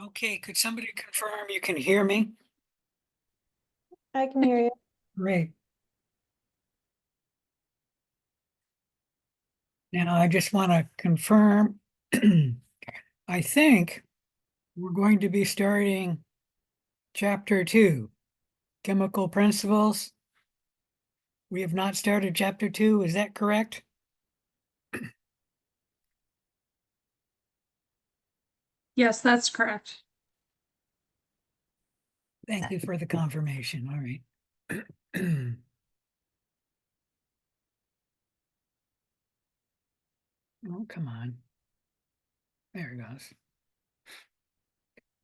Okay, could somebody confirm you can hear me? I can hear you. Great. Now, I just want to confirm, I think we're going to be starting chapter 2, chemical principles. We have not started chapter 2, is that correct? Yes, that's correct. Thank you for the confirmation. All right. Oh, come on. There it goes.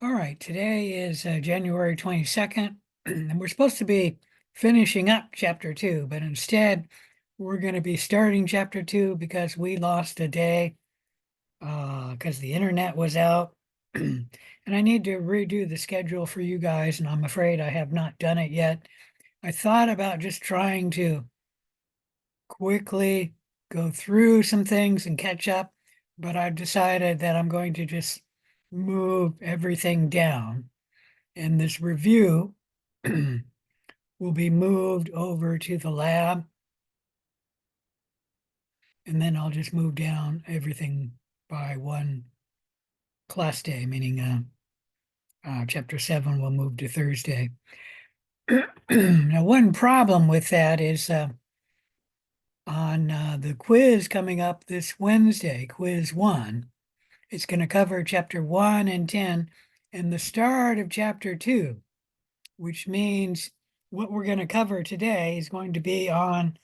All right, today is January 22nd, and we're supposed to be finishing up chapter 2, but instead we're going to be starting chapter 2 because we lost a day because the internet was out. And I need to redo the schedule for you guys, and I'm afraid I have not done it yet. I thought about just trying to quickly go through some things and catch up, but I've decided that I'm going to just move everything down. And this review will be moved over to the lab. And then I'll just move down everything by one class day, meaning chapter 7 will move to Thursday. Now, one problem with that is on the quiz coming up this Wednesday, quiz 1, it's going to cover chapter 1 and 10 and the start of chapter 2, which means what we're going to cover today is going to be on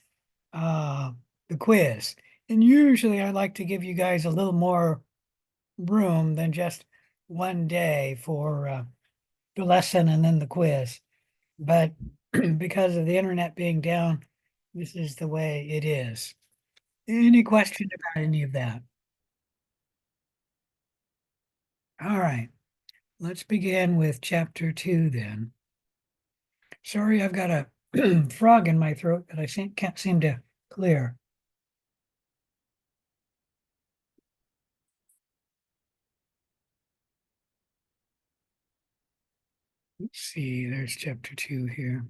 the quiz. And usually I like to give you guys a little more room than just one day for the lesson and then the quiz. But because of the internet being down, this is the way it is. Any question about any of that? All right, let's begin with chapter 2 then. Sorry, I've got a frog in my throat that I can't seem to clear. Let's see, there's chapter 2 here.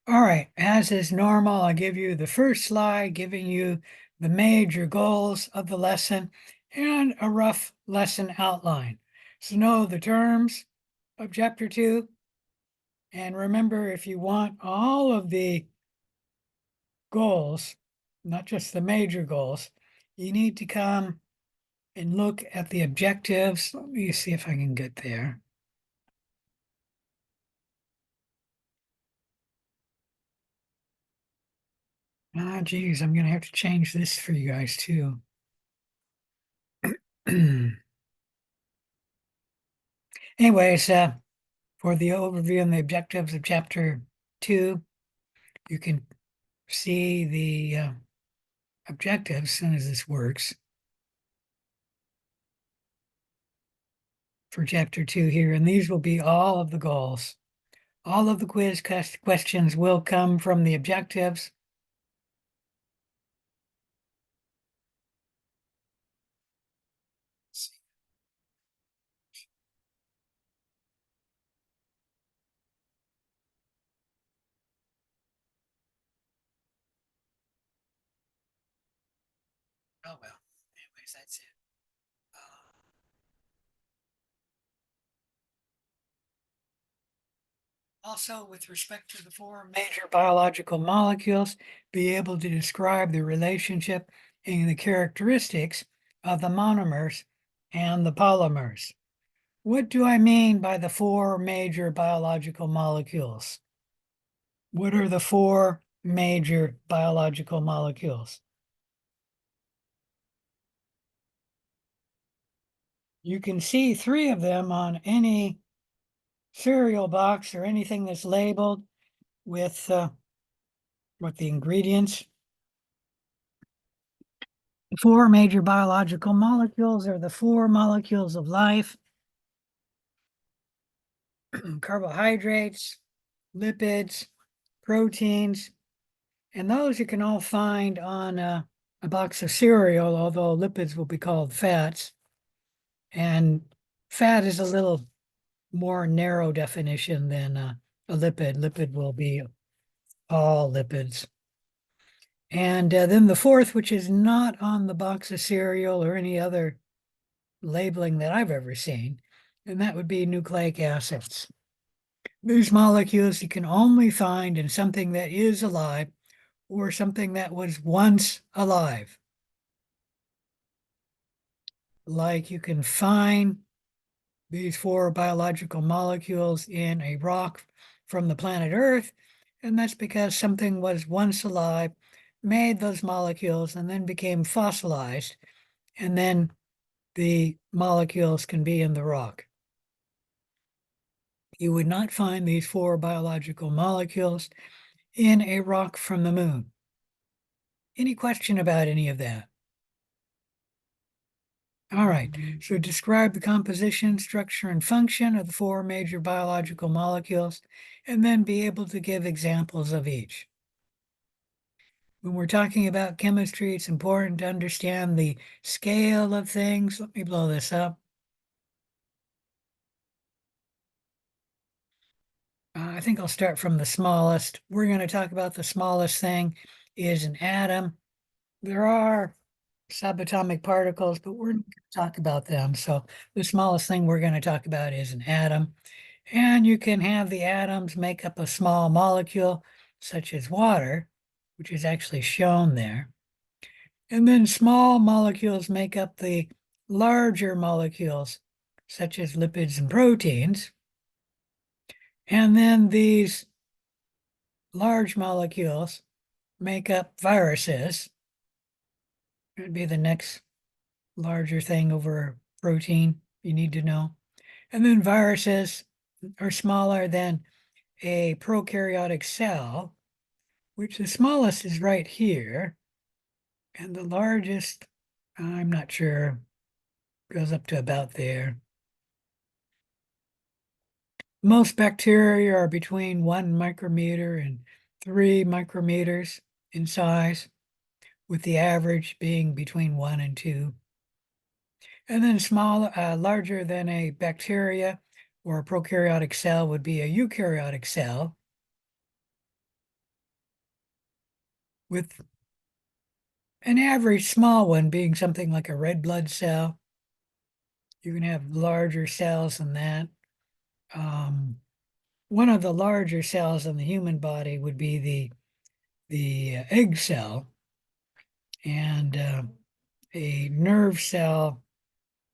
All right, as is normal, I'll give you the first slide, giving you the major goals of the lesson and a rough lesson outline. So know the terms of chapter 2. And remember, if you want all of the goals, not just the major goals, you need to come and look at the objectives. Let me see if I can get there. Ah, geez, I'm going to have to change this for you guys too. Anyways, for the overview and the objectives of chapter 2, you can see the objectives as soon as this works. For chapter 2 here, and these will be all of the goals. All of the quiz questions will come from the objectives. Oh, well, anyways, that's it. Also, with respect to the 4 major biological molecules, be able to describe the relationship and the characteristics of the monomers and the polymers. What do I mean by the 4 major biological molecules? What are the 4 major biological molecules? You can see 3 of them on any cereal box or anything that's labeled with what the ingredients. The 4 major biological molecules are the 4 molecules of life: carbohydrates, lipids, proteins, and those you can all find on a box of cereal, although lipids will be called fats. And fat is a little more narrow definition than a lipid. Lipid will be all lipids. And then the fourth, which is not on the box of cereal or any other labeling that I've ever seen, and that would be nucleic acids. These molecules you can only find in something that is alive or something that was once alive. Like you can find these four biological molecules in a rock from the planet Earth, and that's because something was once alive, made those molecules, and then became fossilized, and then the molecules can be in the rock. You would not find these four biological molecules in a rock from the moon. Any question about any of that? All right, so describe the composition, structure, and function of the four major biological molecules, and then be able to give examples of each. When we're talking about chemistry, it's important to understand the scale of things. Let me blow this up. I think I'll start from the smallest. We're going to talk about the smallest thing is an atom. There are subatomic particles, but we're not going to talk about them. So the smallest thing we're going to talk about is an atom. And you can have the atoms make up a small molecule, such as water, which is actually shown there. And then small molecules make up the larger molecules, such as lipids and proteins. And then these large molecules make up viruses. It would be the next larger thing over protein you need to know. And then viruses are smaller than a prokaryotic cell, which the smallest is right here. And the largest, I'm not sure, goes up to about there. Most bacteria are between 1 micrometer and 3 micrometers in size, with the average being between 1 and 2. And then larger than a bacteria or a prokaryotic cell would be a eukaryotic cell, with an average small one being something like a red blood cell. You can have larger cells than that. One of the larger cells in the human body would be the egg cell, and a nerve cell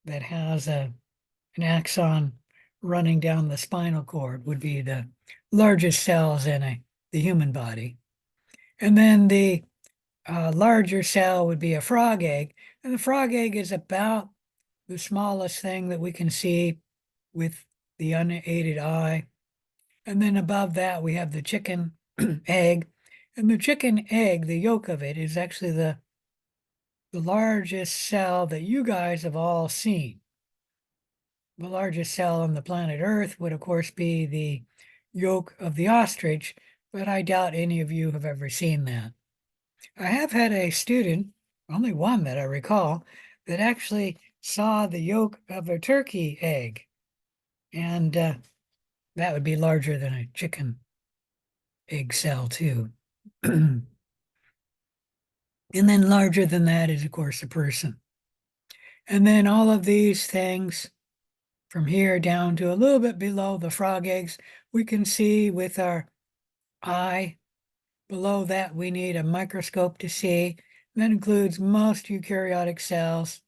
that has an axon running down the spinal cord would be the largest cells in the human body. And then the larger cell would be a frog egg, and the frog egg is about the smallest thing that we can see with the unaided eye. And then above that, we have the chicken egg. And the chicken egg, the yolk of it, is actually the largest cell that you guys have all seen. The largest cell on the planet Earth would, of course, be the yolk of the ostrich, but I doubt any of you have ever seen that. I have had a student, only one that I recall, that actually saw the yolk of a turkey egg. And that would be larger than a chicken egg cell, too. And then larger than that is, of course, a person. And then all of these things from here down to a little bit below the frog eggs, we can see with our eye. Below that, we need a microscope to see. That includes most eukaryotic cells.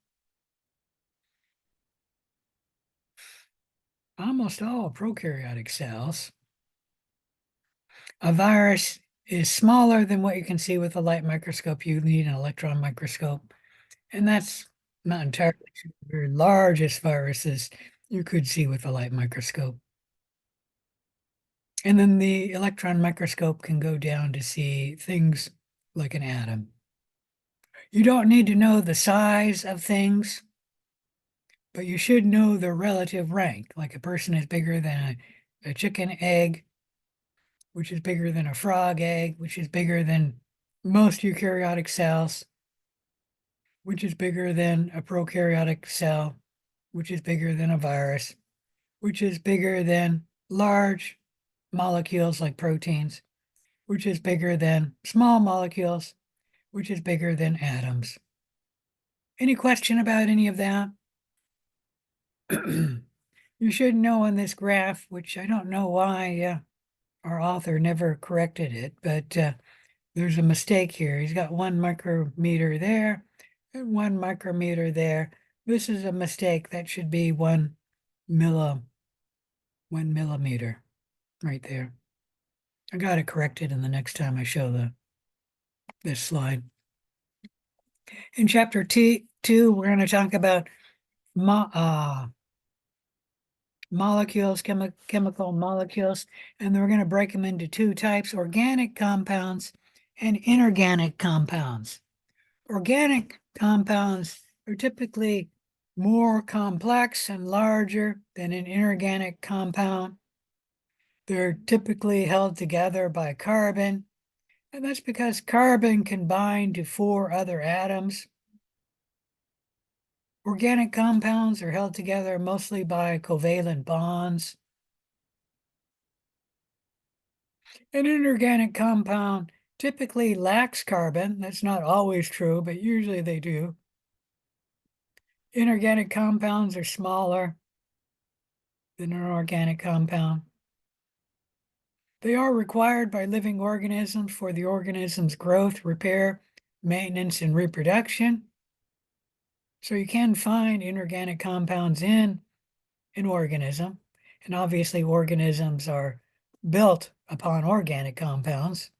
Almost all prokaryotic cells. A virus is smaller than what you can see with a light microscope. You need an electron microscope. And that's not entirely true. The very largest viruses you could see with a light microscope. And then the electron microscope can go down to see things like an atom. You don't need to know the size of things, but you should know the relative rank. Like a person is bigger than a chicken egg, which is bigger than a frog egg, which is bigger than most eukaryotic cells, which is bigger than a prokaryotic cell, which is bigger than a virus, which is bigger than large molecules like proteins, which is bigger than small molecules, which is bigger than atoms. Any question about any of that? You should know in this graph, which I don't know why our author never corrected it, but there's a mistake here. He's got 1 micrometer there and 1 micrometer there. This is a mistake. That should be 1 millimeter right there. I got it corrected in the next time I show this slide. In chapter 2, we're going to talk about molecules, chemical molecules, and we're going to break them into 2 types: organic compounds and inorganic compounds. Organic compounds are typically more complex and larger than an inorganic compound. They're typically held together by carbon, and that's because carbon can bind to 4 other atoms. Organic compounds are held together mostly by covalent bonds. An inorganic compound typically lacks carbon. That's not always true, but usually they do. Inorganic compounds are smaller than an organic compound. They are required by living organisms for the organism's growth, repair, maintenance, and reproduction. So you can find inorganic compounds in an organism, and obviously organisms are built upon organic compounds.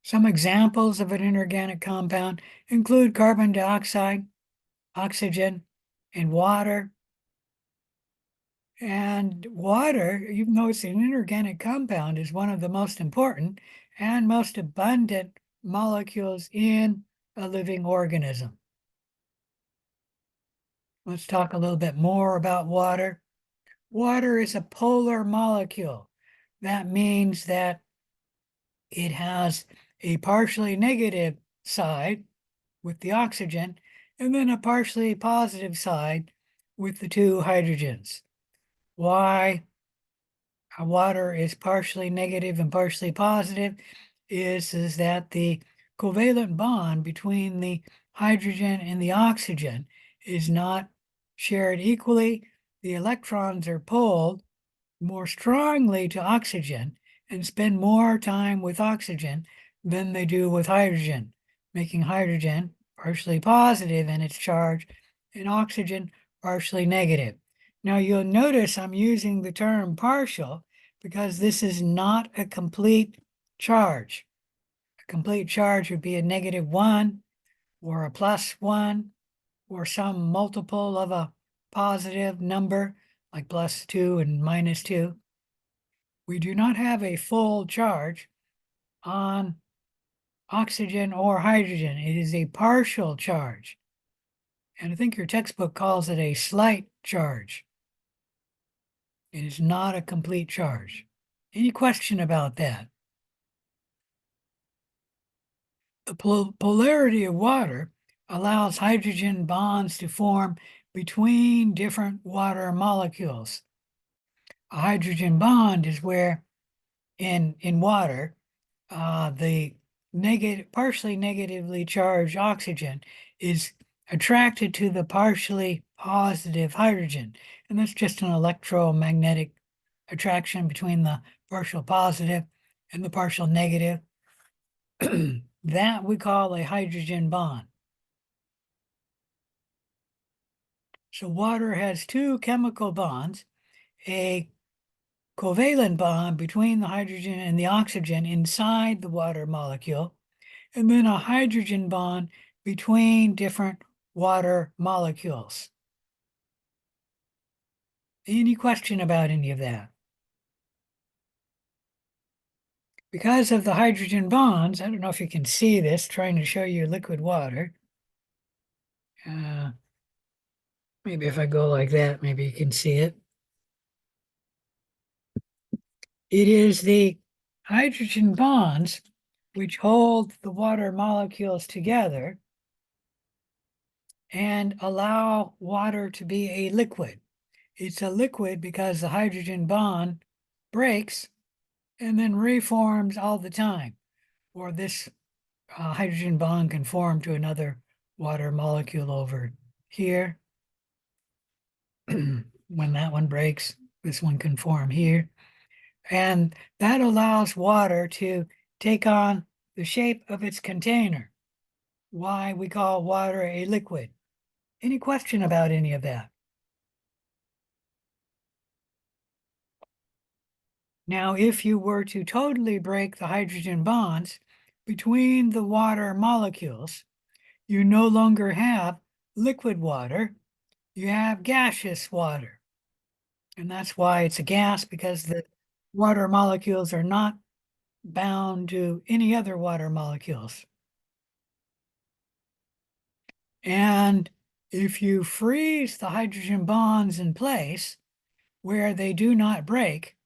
Some examples of an inorganic compound include carbon dioxide, oxygen, and water. And water, you've noticed an inorganic compound is one of the most important and most abundant molecules in a living organism. Let's talk a little bit more about water. Water is a polar molecule. That means that it has a partially negative side with the oxygen and then a partially positive side with the 2 hydrogens. Why water is partially negative and partially positive is that the covalent bond between the hydrogen and the oxygen is not shared equally. The electrons are pulled more strongly to oxygen and spend more time with oxygen than they do with hydrogen, making hydrogen partially positive in its charge and oxygen partially negative. Now you'll notice I'm using the term partial because this is not a complete charge. A complete charge would be a -1 or a +1 or some multiple of a positive number like +2 and -2. We do not have a full charge on oxygen or hydrogen. It is a partial charge. And I think your textbook calls it a slight charge. It is not a complete charge. Any question about that? The polarity of water allows hydrogen bonds to form between different water molecules. A hydrogen bond is where in water, the partially negatively charged oxygen is attracted to the partially positive hydrogen. And that's just an electromagnetic attraction between the partial positive and the partial negative. That we call a hydrogen bond. So water has 2 chemical bonds, a covalent bond between the hydrogen and the oxygen inside the water molecule, and then a hydrogen bond between different water molecules. Any question about any of that? Because of the hydrogen bonds, I don't know if you can see this, trying to show you liquid water. Maybe if I go like that, maybe you can see it. It is the hydrogen bonds which hold the water molecules together. and allow water to be a liquid. It's a liquid because the hydrogen bond breaks and then reforms all the time, or this hydrogen bond can form to another water molecule over here. When that one breaks, this one can form here. And that allows water to take on the shape of its container. Why we call water a liquid. Any question about any of that? Now, if you were to totally break the hydrogen bonds between the water molecules, you no longer have liquid water, you have gaseous water. And that's why it's a gas, because the water molecules are not bound to any other water molecules. And if you freeze the hydrogen bonds in place where they do not break,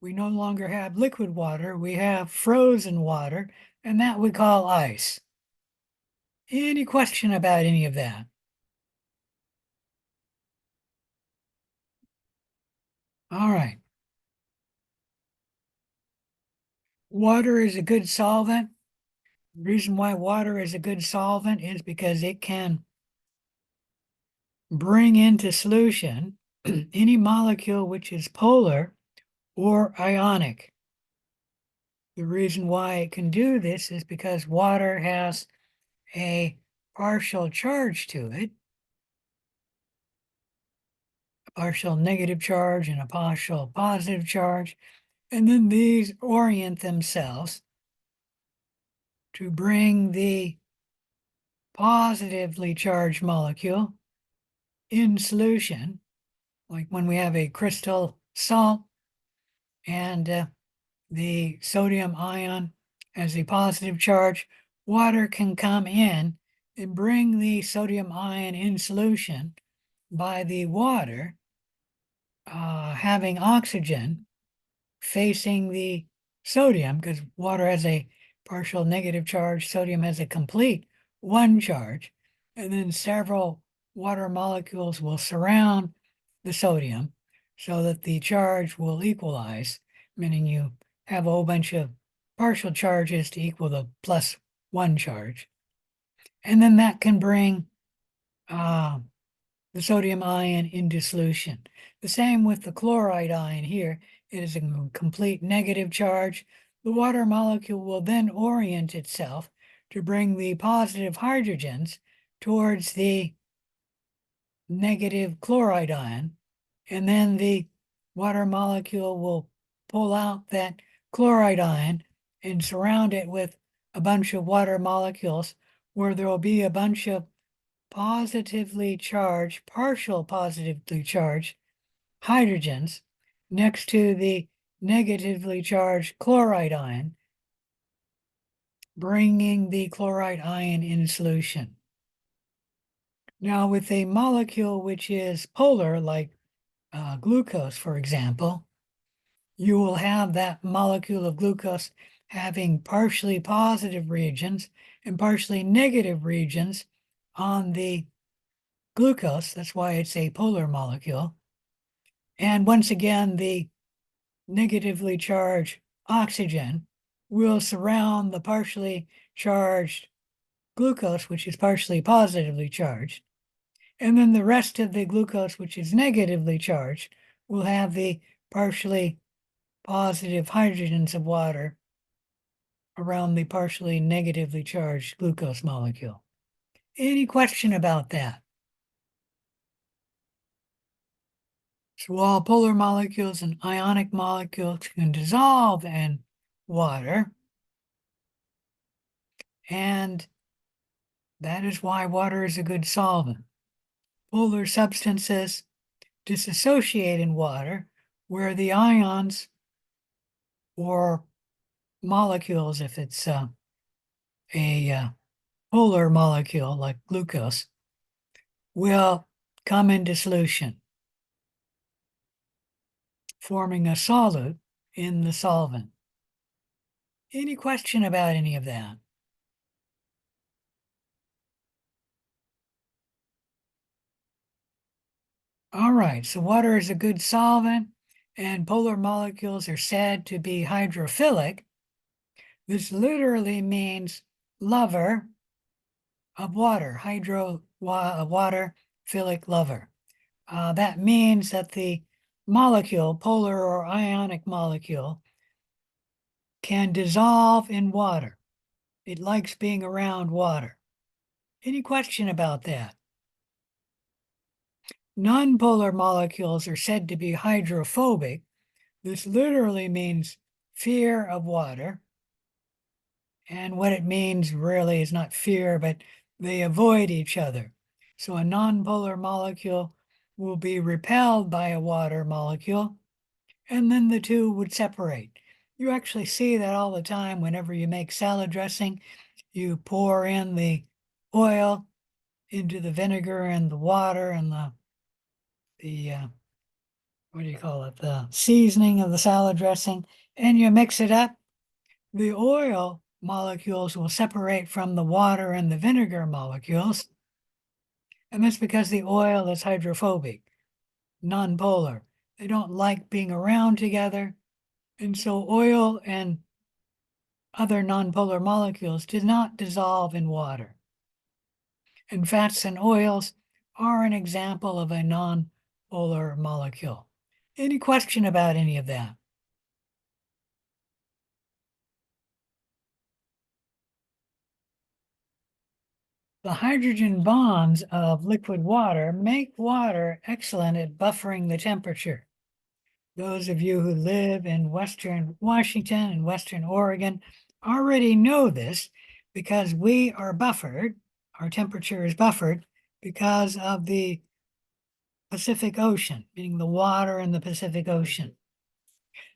we no longer have liquid water, we have frozen water, and that we call ice. Any question about any of that? All right. Water is a good solvent. The reason why water is a good solvent is because it can bring into solution any molecule which is polar or ionic. The reason why it can do this is because water has a partial charge to it, a partial negative charge and a partial positive charge, and then these orient themselves to bring the positively charged molecule in solution, like when we have a crystal salt and the sodium ion has a positive charge, water can come in and bring the sodium ion in solution by the water having oxygen facing the sodium, because water has a partial negative charge, sodium has a complete one charge, and then several water molecules will surround the sodium so that the charge will equalize, meaning you have a whole bunch of partial charges to equal the plus one charge. And then that can bring the sodium ion into solution. The same with the chloride ion here. It is a complete negative charge. The water molecule will then orient itself to bring the positive hydrogens towards the negative chloride ion, and then the water molecule will pull out that chloride ion and surround it with a bunch of water molecules where there will be a bunch of positively charged, partial positively charged hydrogens next to the negatively charged chloride ion, bringing the chloride ion in solution. Now, with a molecule which is polar, like glucose, for example, you will have that molecule of glucose having partially positive regions and partially negative regions on the glucose. That's why it's a polar molecule. And once again, the negatively charged oxygen will surround the partially charged glucose, which is partially positively charged. And then the rest of the glucose, which is negatively charged, will have the partially positive hydrogens of water around the partially negatively charged glucose molecule. Any question about that? So while polar molecules and ionic molecules can dissolve in water, and that is why water is a good solvent. Polar substances dissociate in water where the ions or molecules, if it's a polar molecule like glucose, will come into solution, forming a solute in the solvent. Any question about any of that? All right, so water is a good solvent, and polar molecules are said to be hydrophilic. This literally means lover of water, water, philic lover. That means that the molecule, polar or ionic molecule, can dissolve in water. It likes being around water. Any question about that? Nonpolar molecules are said to be hydrophobic. This literally means fear of water. And what it means really is not fear, but they avoid each other. So a nonpolar molecule will be repelled by a water molecule, and then the two would separate. You actually see that all the time whenever you make salad dressing. You pour in the oil into the vinegar and the water and the what do you call it? The seasoning of the salad dressing, and you mix it up. The oil molecules will separate from the water and the vinegar molecules. And that's because the oil is hydrophobic, nonpolar. They don't like being around together. And so oil and other nonpolar molecules do not dissolve in water. And fats and oils are an example of a nonpolar molecule. Any question about any of that? The hydrogen bonds of liquid water make water excellent at buffering the temperature. Those of you who live in Western Washington and Western Oregon already know this because we are buffered, our temperature is buffered because of the Pacific Ocean, meaning the water in the Pacific Ocean.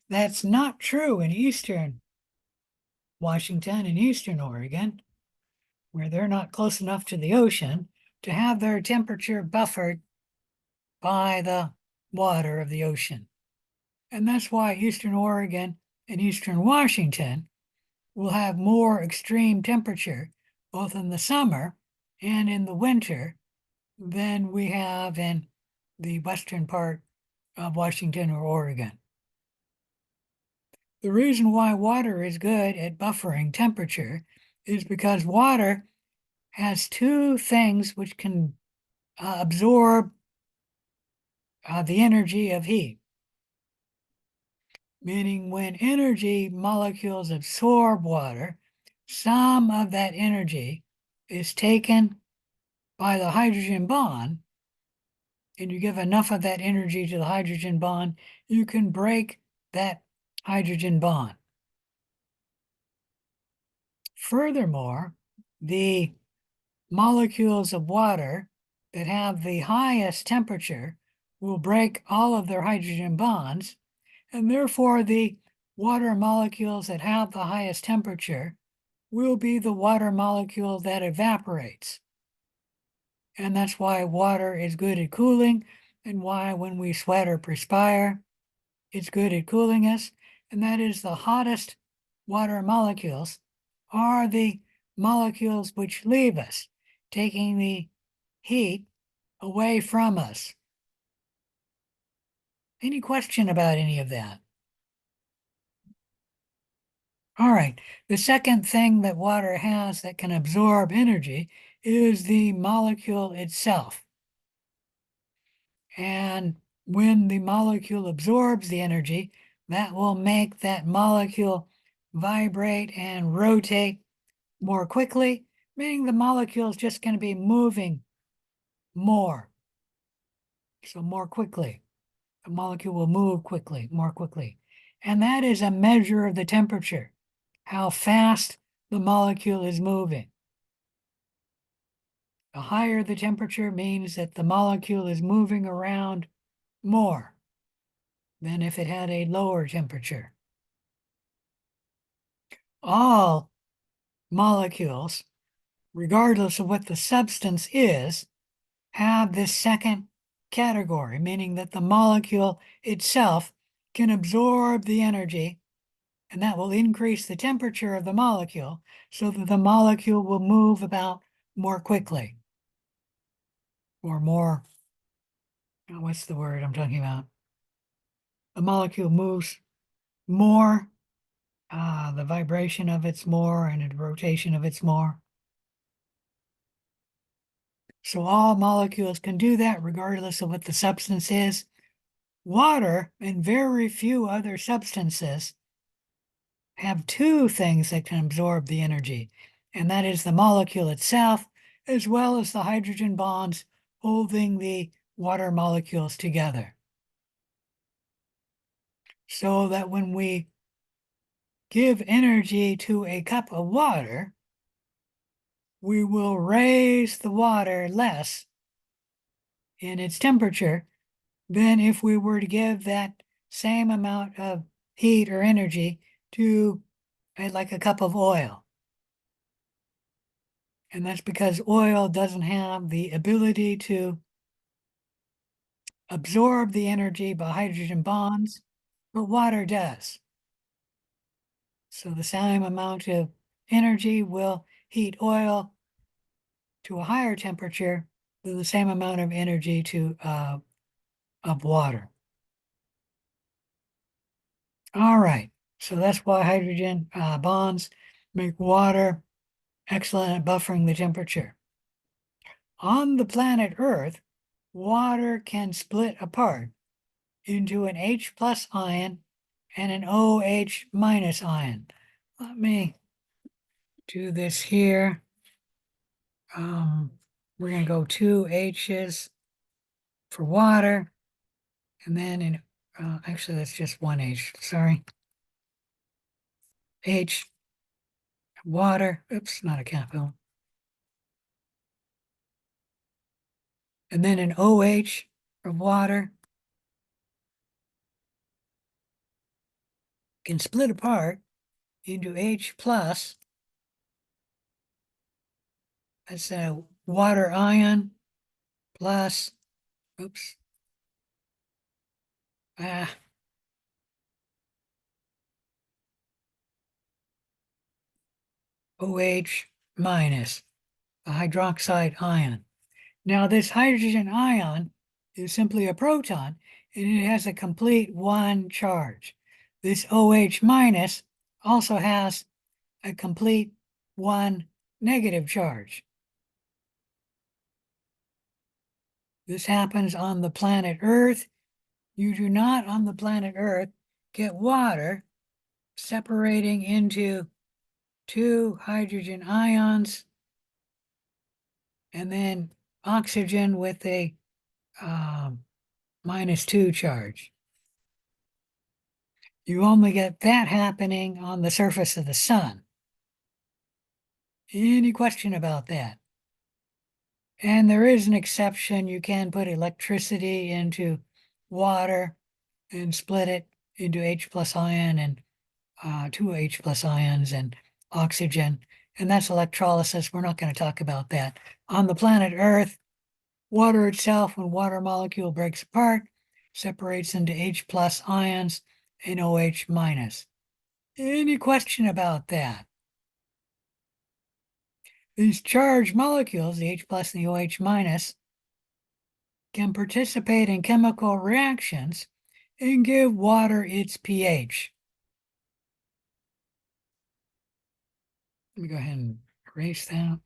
That's not true in Eastern Washington and Eastern Oregon, where they're not close enough to the ocean to have their temperature buffered by the water of the ocean. And that's why Eastern Oregon and Eastern Washington will have more extreme temperature, both in the summer and in the winter, than we have in the western part of Washington or Oregon. The reason why water is good at buffering temperature is because water has two things which can absorb the energy of heat. Meaning when energy molecules absorb water, some of that energy is taken by the hydrogen bond, and you give enough of that energy to the hydrogen bond, you can break that hydrogen bond. Furthermore, the molecules of water that have the highest temperature will break all of their hydrogen bonds, and therefore the water molecules that have the highest temperature will be the water molecule that evaporates. And that's why water is good at cooling, and why when we sweat or perspire, it's good at cooling us. And that is the hottest water molecules are the molecules which leave us, taking the heat away from us. Any question about any of that? All right, the second thing that water has that can absorb energy is the molecule itself. And when the molecule absorbs the energy, that will make that molecule vibrate and rotate more quickly, meaning the molecule is just going to be moving more. So more quickly, the molecule will move quickly, more quickly. And that is a measure of the temperature, how fast the molecule is moving. The higher the temperature means that the molecule is moving around more than if it had a lower temperature. All molecules, regardless of what the substance is, have this second category, meaning that the molecule itself can absorb the energy, and that will increase the temperature of the molecule so that the molecule will move about more quickly or more what's the word I'm talking about? A molecule moves more, the vibration of it's more, and the rotation of it's more. So all molecules can do that regardless of what the substance is. Water and very few other substances have two things that can absorb the energy, and that is the molecule itself, as well as the hydrogen bonds holding the water molecules together. So that when we give energy to a cup of water, we will raise the water less in its temperature than if we were to give that same amount of heat or energy to like a cup of oil. And that's because oil doesn't have the ability to absorb the energy by hydrogen bonds, but water does. So the same amount of energy will heat oil to a higher temperature than the same amount of energy to of water. All right, so that's why hydrogen bonds make water excellent at buffering the temperature. On the planet Earth, water can split apart into an H plus ion and an OH minus ion. Let me do this here. We're going to go 2 H's for water, and then in actually that's just 1 H, sorry. H, water, oops, not a capital. And then an OH for water can split apart into H plus. That's a water ion plus, oops, OH minus, a hydroxide ion. Now this hydrogen ion is simply a proton and it has a complete 1 charge. This OH minus also has a complete 1 negative charge. This happens on the planet Earth. You do not on the planet Earth get water separating into 2 hydrogen ions and then oxygen with a -2 charge. You only get that happening on the surface of the sun. Any question about that? And there is an exception. You can put electricity into water and split it into H plus ion and 2 H plus ions and oxygen. And that's electrolysis. We're not going to talk about that. On the planet Earth, water itself, when water molecule breaks apart, separates into H plus ions and OH minus. Any question about that? These charged molecules, the H plus and the OH minus, can participate in chemical reactions and give water its pH. Let me go ahead and erase that.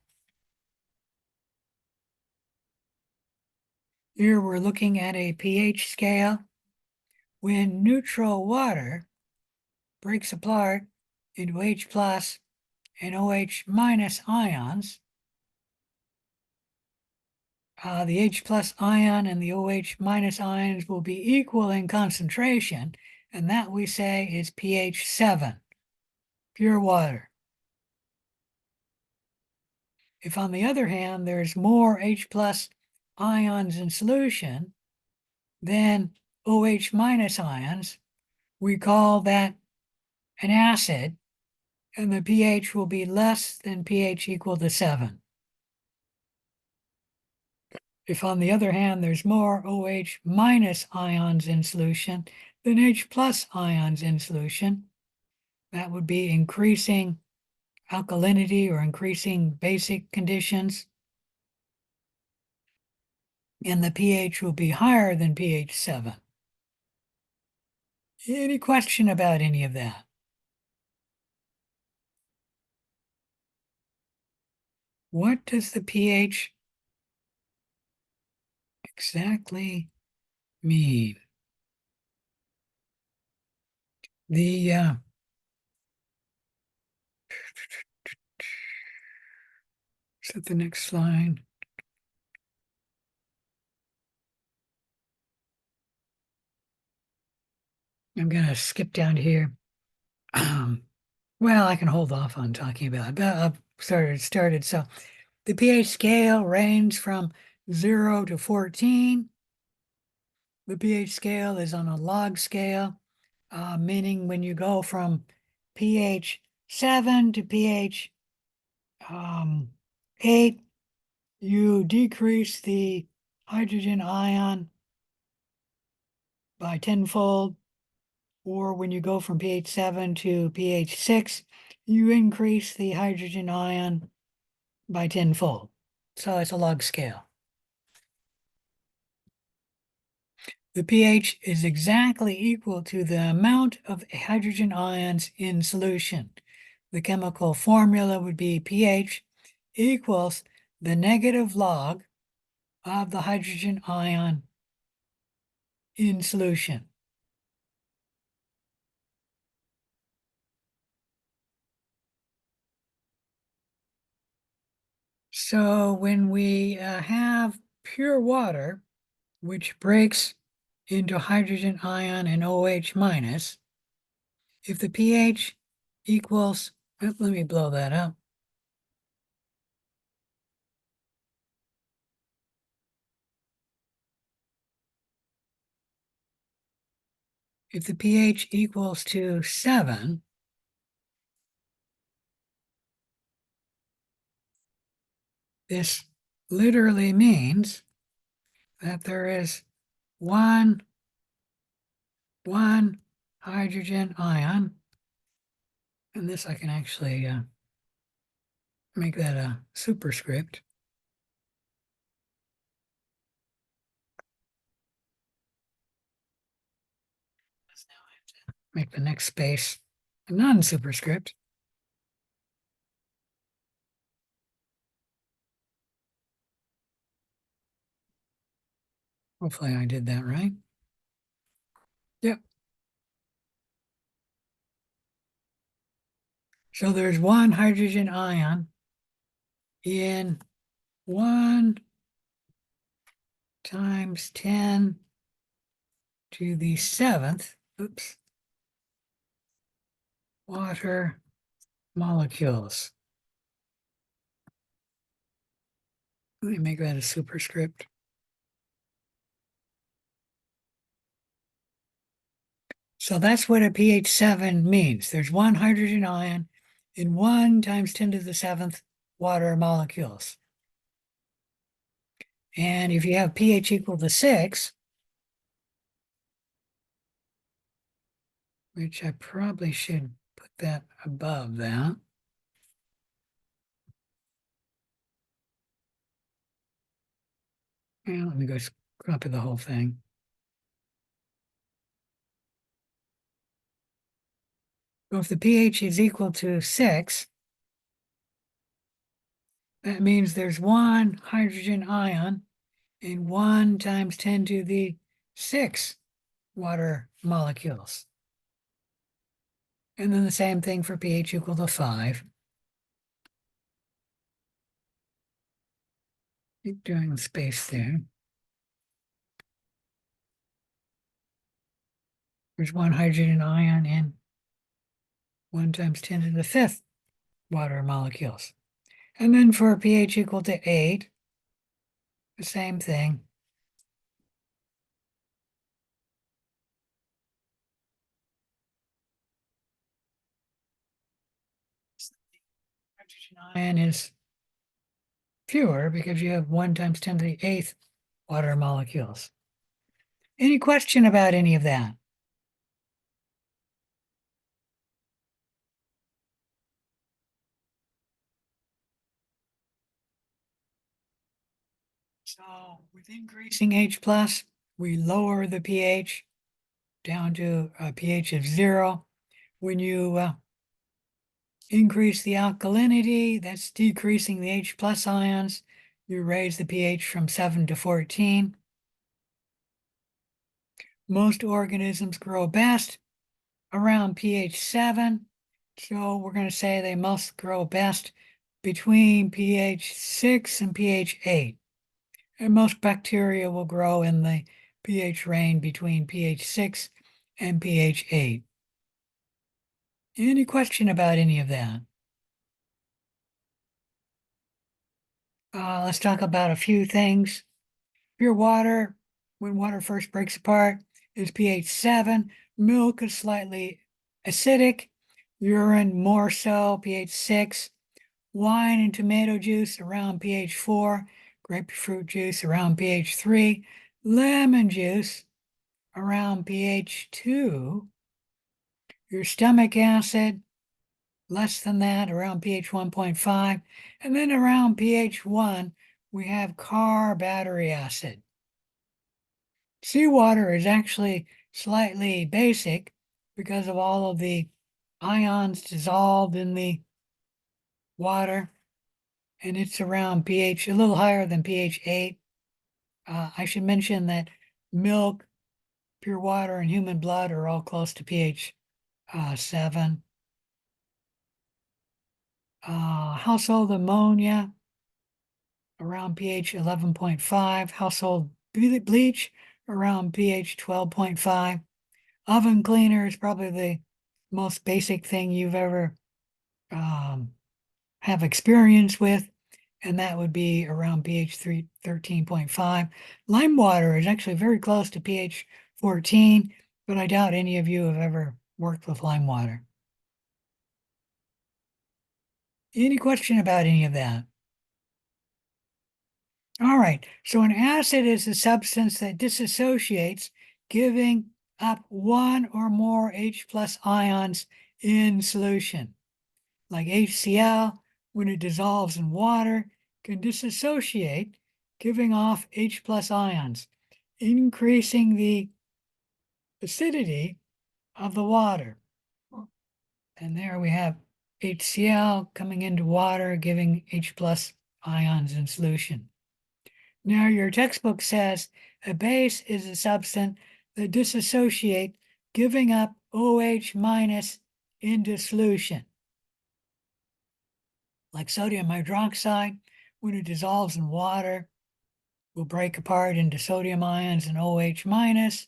Here we're looking at a pH scale. When neutral water breaks apart into H plus and OH minus ions, the H plus ion and the OH minus ions will be equal in concentration, and that we say is pH 7, pure water. If on the other hand, there's more H plus ions in solution than OH minus ions, we call that an acid, and the pH will be less than pH equal to 7. If on the other hand, there's more OH minus ions in solution than H plus ions in solution, that would be increasing alkalinity or increasing basic conditions. and the pH will be higher than pH 7. Any question about any of that? What does the pH exactly mean? The is that the next slide? I'm gonna skip down here. Well, I can hold off on talking about it, but I've started. So the pH scale ranges from 0 to 14. The pH scale is on a log scale, meaning when you go from pH 7 to pH 8, you decrease the hydrogen ion by tenfold, or when you go from pH 7 to pH 6, you increase the hydrogen ion by tenfold. So it's a log scale. The pH is exactly equal to the amount of hydrogen ions in solution. The chemical formula would be pH equals the negative log of the hydrogen ion in solution. So when we have pure water, which breaks into hydrogen ion and OH minus, if the pH equals, let me blow that up. If the pH equals to 7, this literally means that there is one hydrogen ion, and this I can actually make that a superscript. Make the next space a non-superscript. Hopefully I did that right. Yep. So there's one hydrogen ion in 1 times 10 to the 7th, oops, water molecules. Let me make that a superscript. So that's what a pH 7 means. There's one hydrogen ion in 1 times 10 to the 7th water molecules. And if you have pH equal to 6, which I probably should put that above that. And let me go copy the whole thing. So if the pH is equal to 6, that means there's one hydrogen ion in 1 times 10 to the 6 water molecules. And then the same thing for pH equal to 5. Keep doing the space there. There's one hydrogen ion in 1 times 10 to the 5th water molecules. And then for pH equal to 8, the same thing. Hydrogen ion is fewer because you have 1 times 10 to the 8th water molecules. Any question about any of that? So with increasing H plus, we lower the pH down to a pH of 0. When you increase the alkalinity, that's decreasing the H plus ions. You raise the pH from 7 to 14. Most organisms grow best around pH 7. So we're going to say they must grow best between pH 6 and pH 8. And most bacteria will grow in the pH range between pH 6 and pH 8. Any question about any of that? Let's talk about a few things. Pure water, when water first breaks apart, is pH 7. Milk is slightly acidic. Urine more so, pH 6. Wine and tomato juice around pH 4. Grapefruit juice around pH 3. Lemon juice around pH 2. Your stomach acid, less than that, around pH 1.5. And then around pH 1, we have carbonic acid. Seawater is actually slightly basic because of all of the ions dissolved in the water, and it's around pH, a little higher than pH 8. I should mention that milk, pure water, and human blood are all close to pH 7. Household ammonia around pH 11.5. Household bleach around pH 12.5. Oven cleaner is probably the most basic thing you've ever have experience with, and that would be around pH 13.5. Lime water is actually very close to pH 14, but I doubt any of you have ever worked with lime water. Any question about any of that? All right, so an acid is a substance that dissociates, giving up one or more H plus ions in solution. Like HCl, when it dissolves in water, can dissociate, giving off H plus ions, increasing the acidity of the water. And there we have HCl coming into water, giving H plus ions in solution. Now, your textbook says a base is a substance that dissociates, giving up OH minus into solution. Like sodium hydroxide, when it dissolves in water, will break apart into sodium ions and OH minus.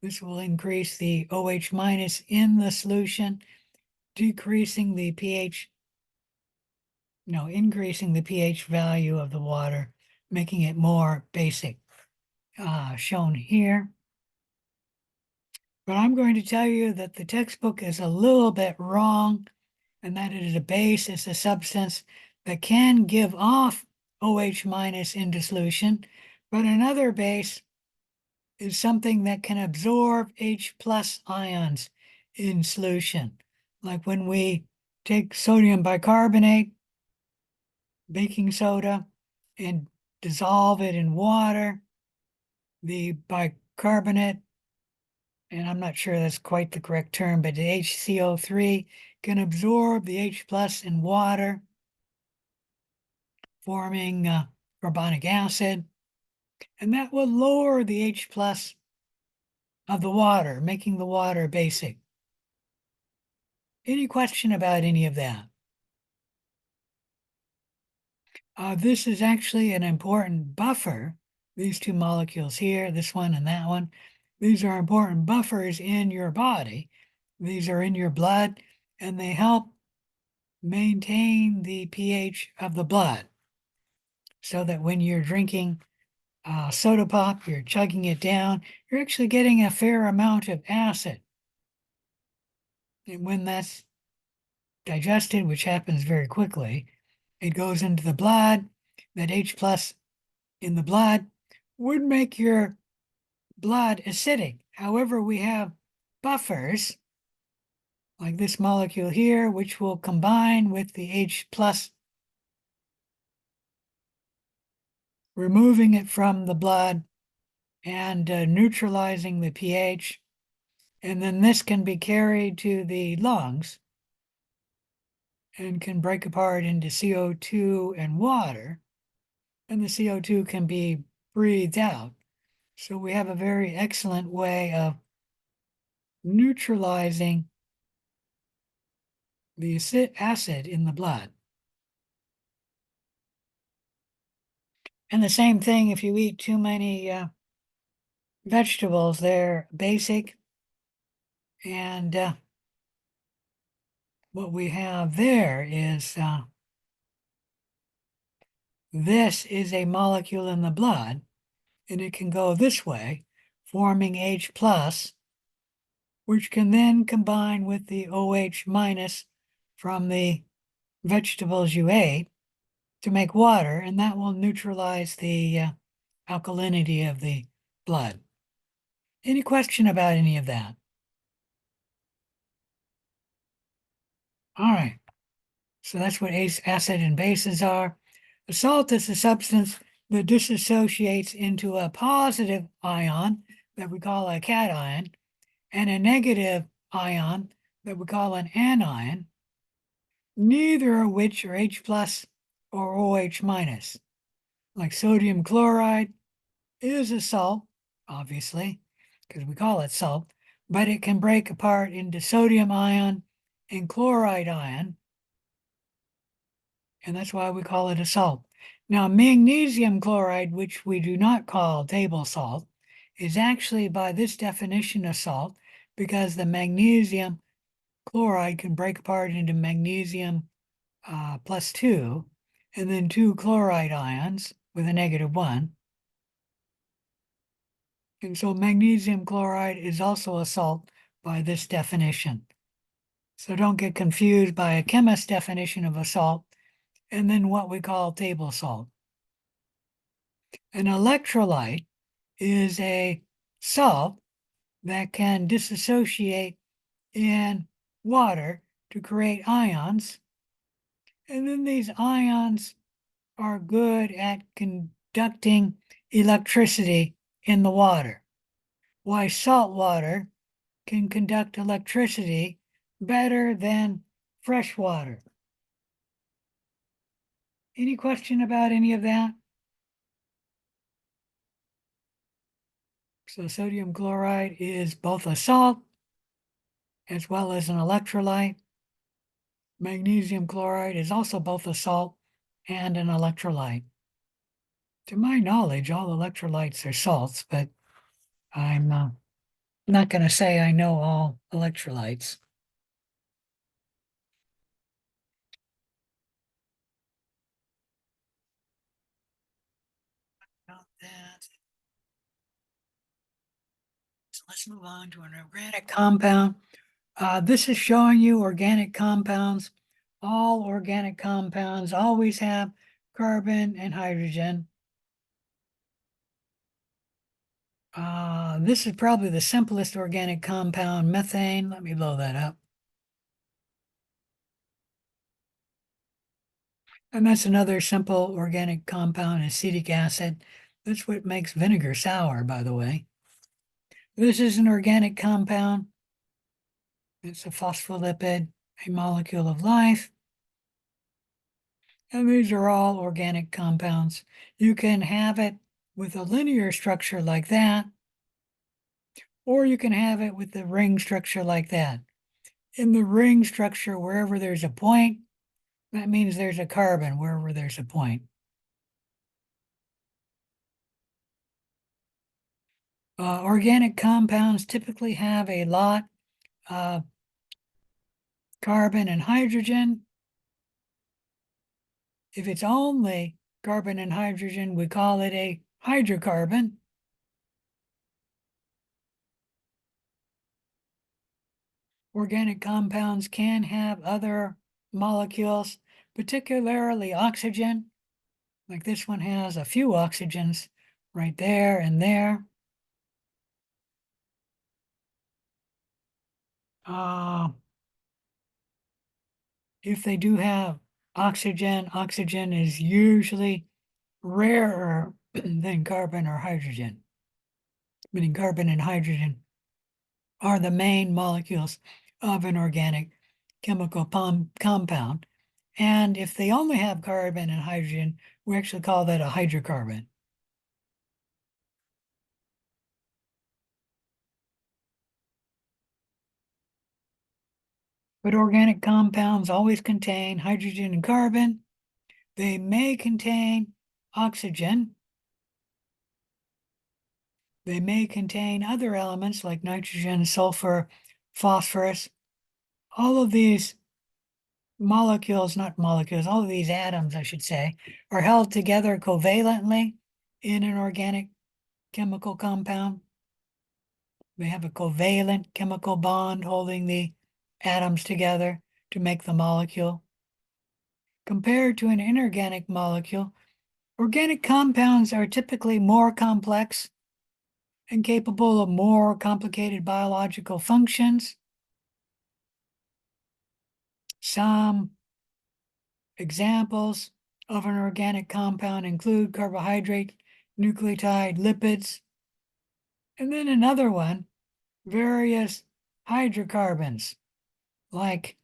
This will increase the OH minus in the solution, increasing the pH value of the water, making it more basic, shown here. But I'm going to tell you that the textbook is a little bit wrong, and that it is a base, it's a substance that can give off OH minus into solution, but another base is something that can absorb H plus ions in solution. Like when we take sodium bicarbonate, baking soda, and dissolve it in water, the bicarbonate, and I'm not sure that's quite the correct term, but the HCO3 can absorb the H plus in water, forming carbonic acid, and that will lower the H plus of the water, making the water basic. Any question about any of that? This is actually an important buffer. These two molecules here, this one and that one, these are important buffers in your body. These are in your blood, and they help maintain the pH of the blood, so that when you're drinking soda pop, you're chugging it down, you're actually getting a fair amount of acid. And when that's digested, which happens very quickly, it goes into the blood. That H plus in the blood would make your blood acidic. However, we have buffers like this molecule here, which will combine with the H plus removing it from the blood and neutralizing the pH. And then this can be carried to the lungs and can break apart into CO2 and water. And the CO2 can be breathed out. So we have a very excellent way of neutralizing the acid in the blood. And the same thing if you eat too many vegetables, they're basic. And what we have there is this is a molecule in the blood, and it can go this way, forming H plus, which can then combine with the OH minus from the vegetables you ate to make water, and that will neutralize the alkalinity of the blood. Any question about any of that? All right, so that's what acid and bases are. A salt is a substance that dissociates into a positive ion that we call a cation and a negative ion that we call an anion, neither of which are H plus or OH minus. Like sodium chloride is a salt, obviously, because we call it salt, but it can break apart into sodium ion and chloride ion, and that's why we call it a salt. Now, magnesium chloride, which we do not call table salt, is actually by this definition a salt because the magnesium chloride can break apart into magnesium plus 2 and then 2 chloride ions with a -1. And so magnesium chloride is also a salt by this definition. So don't get confused by a chemist's definition of a salt and then what we call table salt. An electrolyte is a salt that can dissociate in water to create ions. And then these ions are good at conducting electricity in the water. Why salt water can conduct electricity better than fresh water. Any question about any of that? So sodium chloride is both a salt as well as an electrolyte. Magnesium chloride is also both a salt and an electrolyte. To my knowledge, all electrolytes are salts, but I'm not going to say I know all electrolytes. About that. So let's move on to an organic compound. This is showing you organic compounds. All organic compounds always have carbon and hydrogen. This is probably the simplest organic compound, methane. Let me blow that up. And that's another simple organic compound, acetic acid. That's what makes vinegar sour, by the way. This is an organic compound. It's a phospholipid, a molecule of life. And these are all organic compounds. You can have it with a linear structure like that, or you can have it with the ring structure like that. In the ring structure, wherever there's a point, that means there's a carbon wherever there's a point. Organic compounds typically have a lot of carbon and hydrogen. If it's only carbon and hydrogen, we call it a hydrocarbon. Organic compounds can have other molecules, particularly oxygen. Like this one has a few oxygens right there and there. If they do have oxygen, oxygen is usually rarer than carbon or hydrogen. Meaning carbon and hydrogen are the main molecules of an organic chemical compound. And if they only have carbon and hydrogen, we actually call that a hydrocarbon. But organic compounds always contain hydrogen and carbon. They may contain oxygen. They may contain other elements like nitrogen, sulfur, phosphorus. All of these molecules, not molecules, all of these atoms, I should say, are held together covalently in an organic chemical compound. They have a covalent chemical bond holding the atoms together to make the molecule. Compared to an inorganic molecule, organic compounds are typically more complex and capable of more complicated biological functions. Some examples of an organic compound include carbohydrate, nucleotide, lipids, and then another one, various hydrocarbons like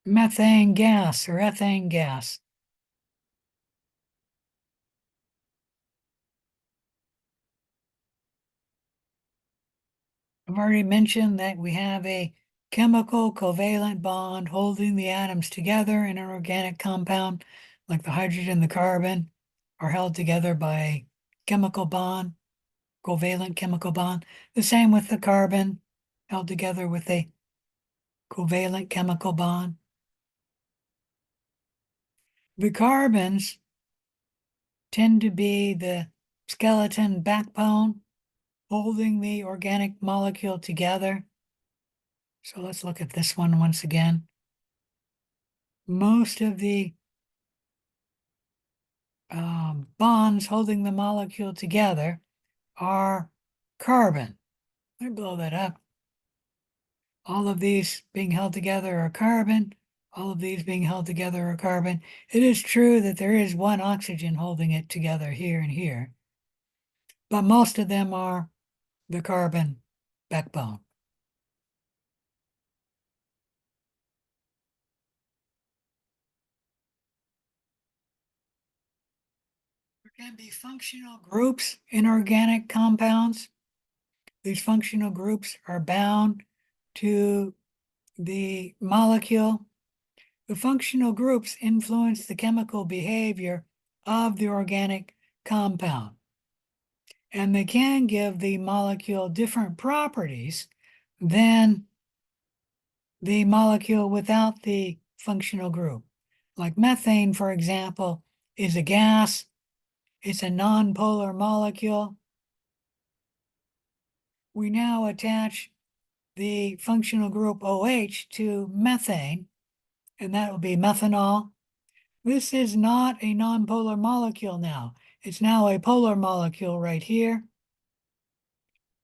methane gas or ethane gas. I've already mentioned that we have a chemical covalent bond holding the atoms together in an organic compound, like the hydrogen and the carbon are held together by a chemical bond, covalent chemical bond. The same with the carbon, held together with a covalent chemical bond. The carbons tend to be the skeleton backbone holding the organic molecule together. So let's look at this one once again. Most of the bonds holding the molecule together are carbon. Let me blow that up. All of these being held together are carbon. All of these being held together are carbon. It is true that there is one oxygen holding it together here and here, but most of them are the carbon backbone. There can be functional groups in organic compounds. These functional groups are bound to the molecule. The functional groups influence the chemical behavior of the organic compound, and they can give the molecule different properties than the molecule without the functional group. Like methane, for example, is a gas. It's a nonpolar molecule. We now attach the functional group OH to methane, and that will be methanol. This is not a nonpolar molecule now. It's now a polar molecule right here.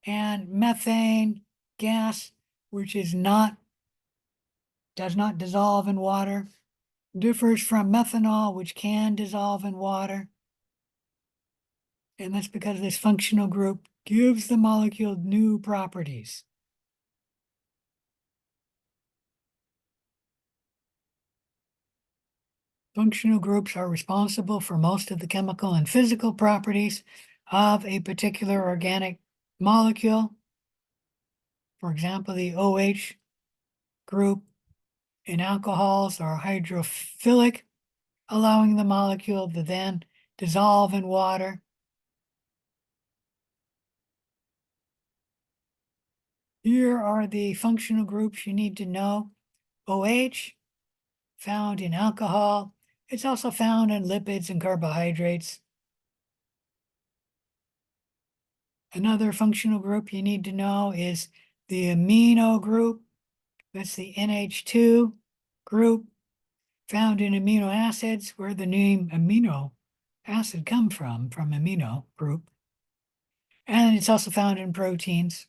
And methane gas, which does not dissolve in water, differs from methanol, which can dissolve in water. And that's because this functional group gives the molecule new properties. Functional groups are responsible for most of the chemical and physical properties of a particular organic molecule. For example, the OH group in alcohols are hydrophilic, allowing the molecule to then dissolve in water. Here are the functional groups you need to know. OH, found in alcohol. It's also found in lipids and carbohydrates. Another functional group you need to know is the amino group. That's the NH2 group, found in amino acids, where the name amino acid come from amino group. And it's also found in proteins.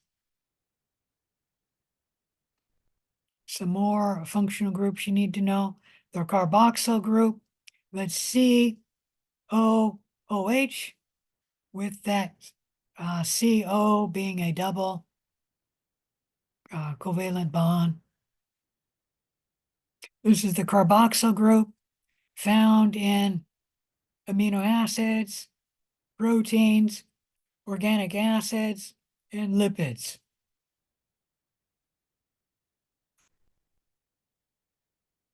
Some more functional groups you need to know. The carboxyl group, that's COOH OH with that CO being a double covalent bond. This is the carboxyl group found in amino acids, proteins, organic acids, and lipids.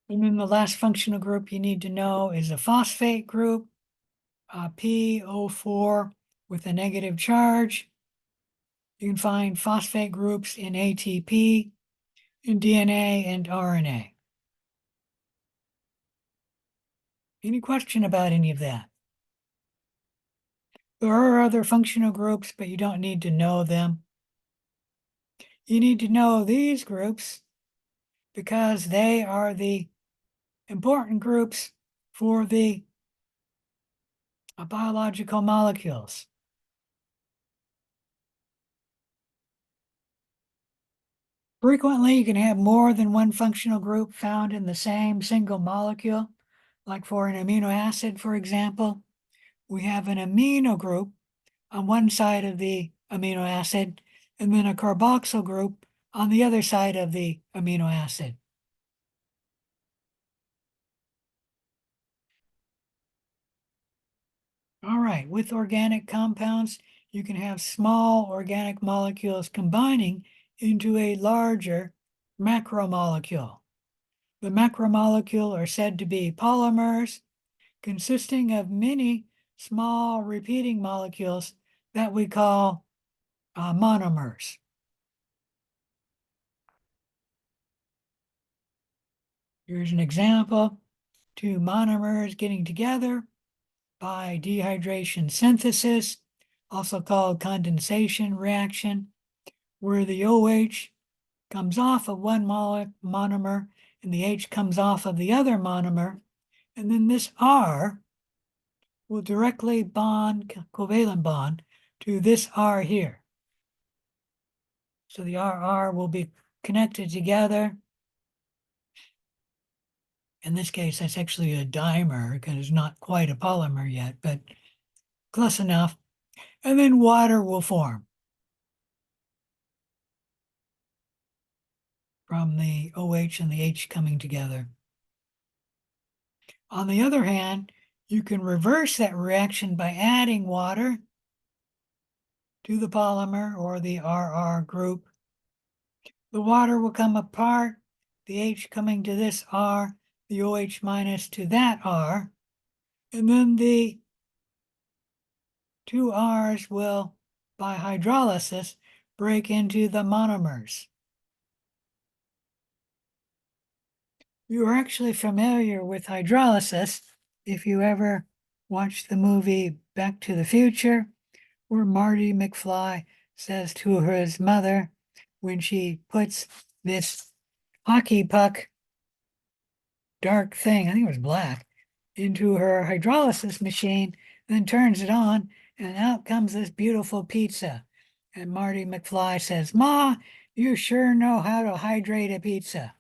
And then the last functional group you need to know is a phosphate group, PO4 with a negative charge. You can find phosphate groups in ATP, in DNA, and RNA. Any question about any of that? There are other functional groups, but you don't need to know them. You need to know these groups because they are the important groups for the biological molecules. Frequently, you can have more than one functional group found in the same single molecule. Like for an amino acid, for example, we have an amino group on one side of the amino acid, and then a carboxyl group on the other side of the amino acid. All right, with organic compounds, you can have small organic molecules combining into a larger macromolecule. The macromolecule are said to be polymers consisting of many small repeating molecules that we call monomers. Here's an example, two monomers getting together by dehydration synthesis, also called condensation reaction, where the OH comes off of one monomer and the H comes off of the other monomer, and then this R will directly bond, covalent bond, to this R here. So the RR will be connected together. In this case, that's actually a dimer because it's not quite a polymer yet, but close enough. And then water will form from the OH and the H coming together. On the other hand, you can reverse that reaction by adding water to the polymer or the RR group. The water will come apart, the H coming to this R, the OH minus to that R, and then the two R's will, by hydrolysis, break into the monomers. You are actually familiar with hydrolysis if you ever watched the movie Back to the Future, where Marty McFly says to his mother when she puts this hockey puck dark thing, I think it was black, into her hydrolysis machine, then turns it on, and out comes this beautiful pizza. And Marty McFly says, "Ma, you sure know how to hydrate a pizza."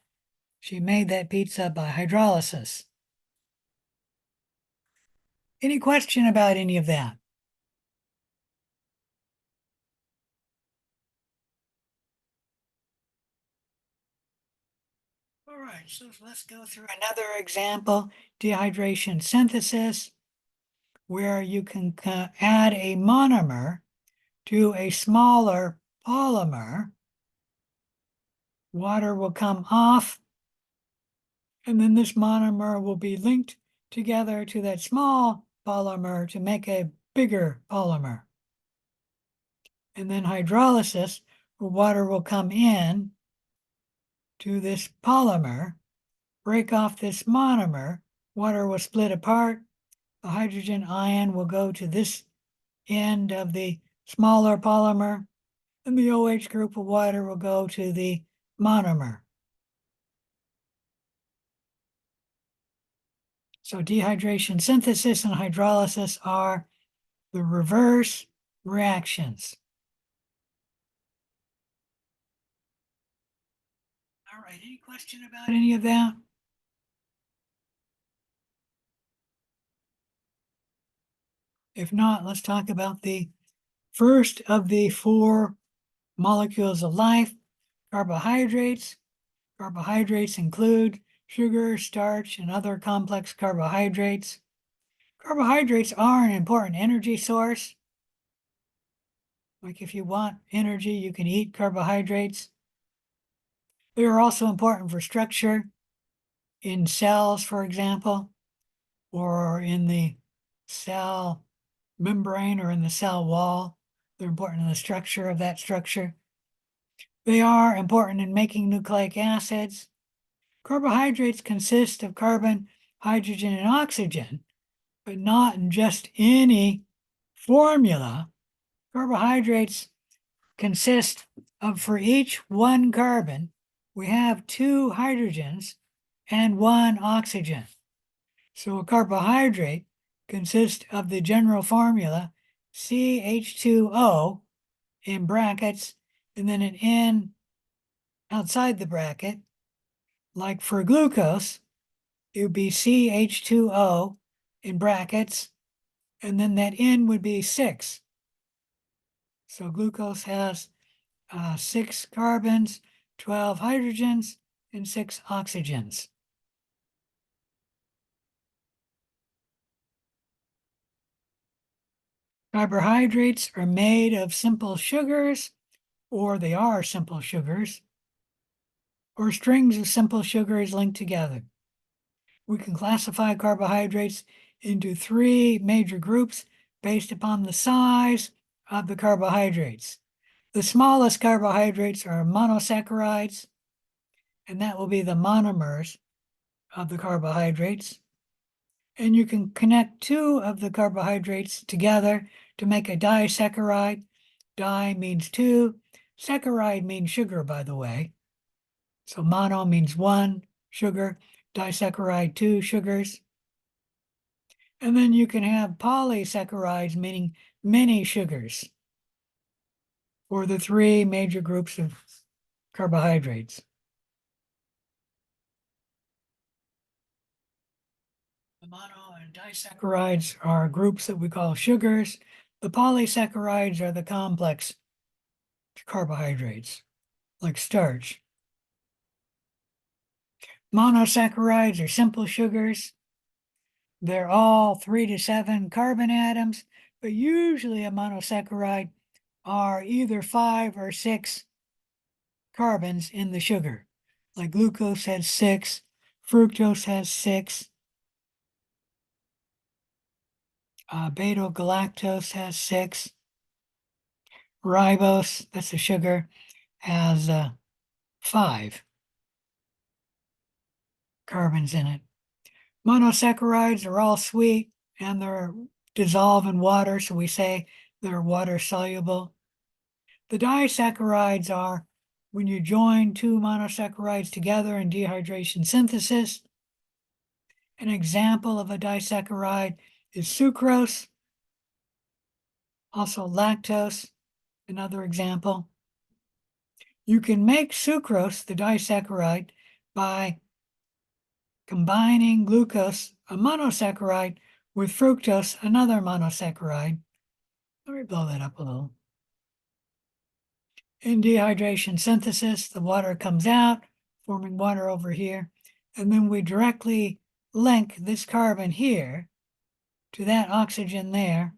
She made that pizza by hydrolysis. Any question about any of that? All right, so let's go through another example, dehydration synthesis, where you can add a monomer to a smaller polymer. Water will come off, and then this monomer will be linked together to that small polymer to make a bigger polymer. And then hydrolysis, where water will come in to this polymer, break off this monomer, water will split apart, the hydrogen ion will go to this end of the smaller polymer, and the OH group of water will go to the monomer. So dehydration synthesis and hydrolysis are the reverse reactions. All right, any question about any of that? If not, let's talk about the first of the four molecules of life, carbohydrates. Carbohydrates include sugar, starch, and other complex carbohydrates. Carbohydrates are an important energy source. Like if you want energy, you can eat carbohydrates. They are also important for structure in cells, for example, or in the cell membrane or in the cell wall. They're important in the structure of that structure. They are important in making nucleic acids. Carbohydrates consist of carbon, hydrogen, and oxygen, but not in just any formula. Carbohydrates consist of, for each one carbon, we have 2 hydrogens and 1 oxygen. So a carbohydrate consists of the general formula CH2O in brackets, and then an N outside the bracket. Like for glucose, it would be CH2O in brackets, and then that N would be 6. So glucose has 6 carbons, 12 hydrogens, and 6 oxygens. Carbohydrates are made of simple sugars, or they are simple sugars, or strings of simple sugars linked together. We can classify carbohydrates into 3 major groups based upon the size of the carbohydrates. The smallest carbohydrates are monosaccharides, and that will be the monomers of the carbohydrates. And you can connect 2 of the carbohydrates together to make a disaccharide. Di means 2. Saccharide means sugar, by the way. So mono means 1 sugar, disaccharide 2 sugars. And then you can have polysaccharides, meaning many sugars, for the 3 major groups of carbohydrates. The mono and disaccharides are groups that we call sugars. The polysaccharides are the complex carbohydrates, like starch. Monosaccharides are simple sugars. They're all 3 to 7 carbon atoms, but usually a monosaccharide are either 5 or 6 carbons in the sugar. Like glucose has 6, fructose has 6, beta-galactose has 6, ribose, that's a sugar, has 5 carbons in it. Monosaccharides are all sweet and they're dissolved in water, so we say they're water soluble. The disaccharides are when you join 2 monosaccharides together in dehydration synthesis. An example of a disaccharide is sucrose, also lactose, another example. You can make sucrose, the disaccharide, by combining glucose, a monosaccharide, with fructose, another monosaccharide. Let me blow that up a little. In dehydration synthesis, the water comes out, forming water over here, and then we directly link this carbon here to that oxygen there.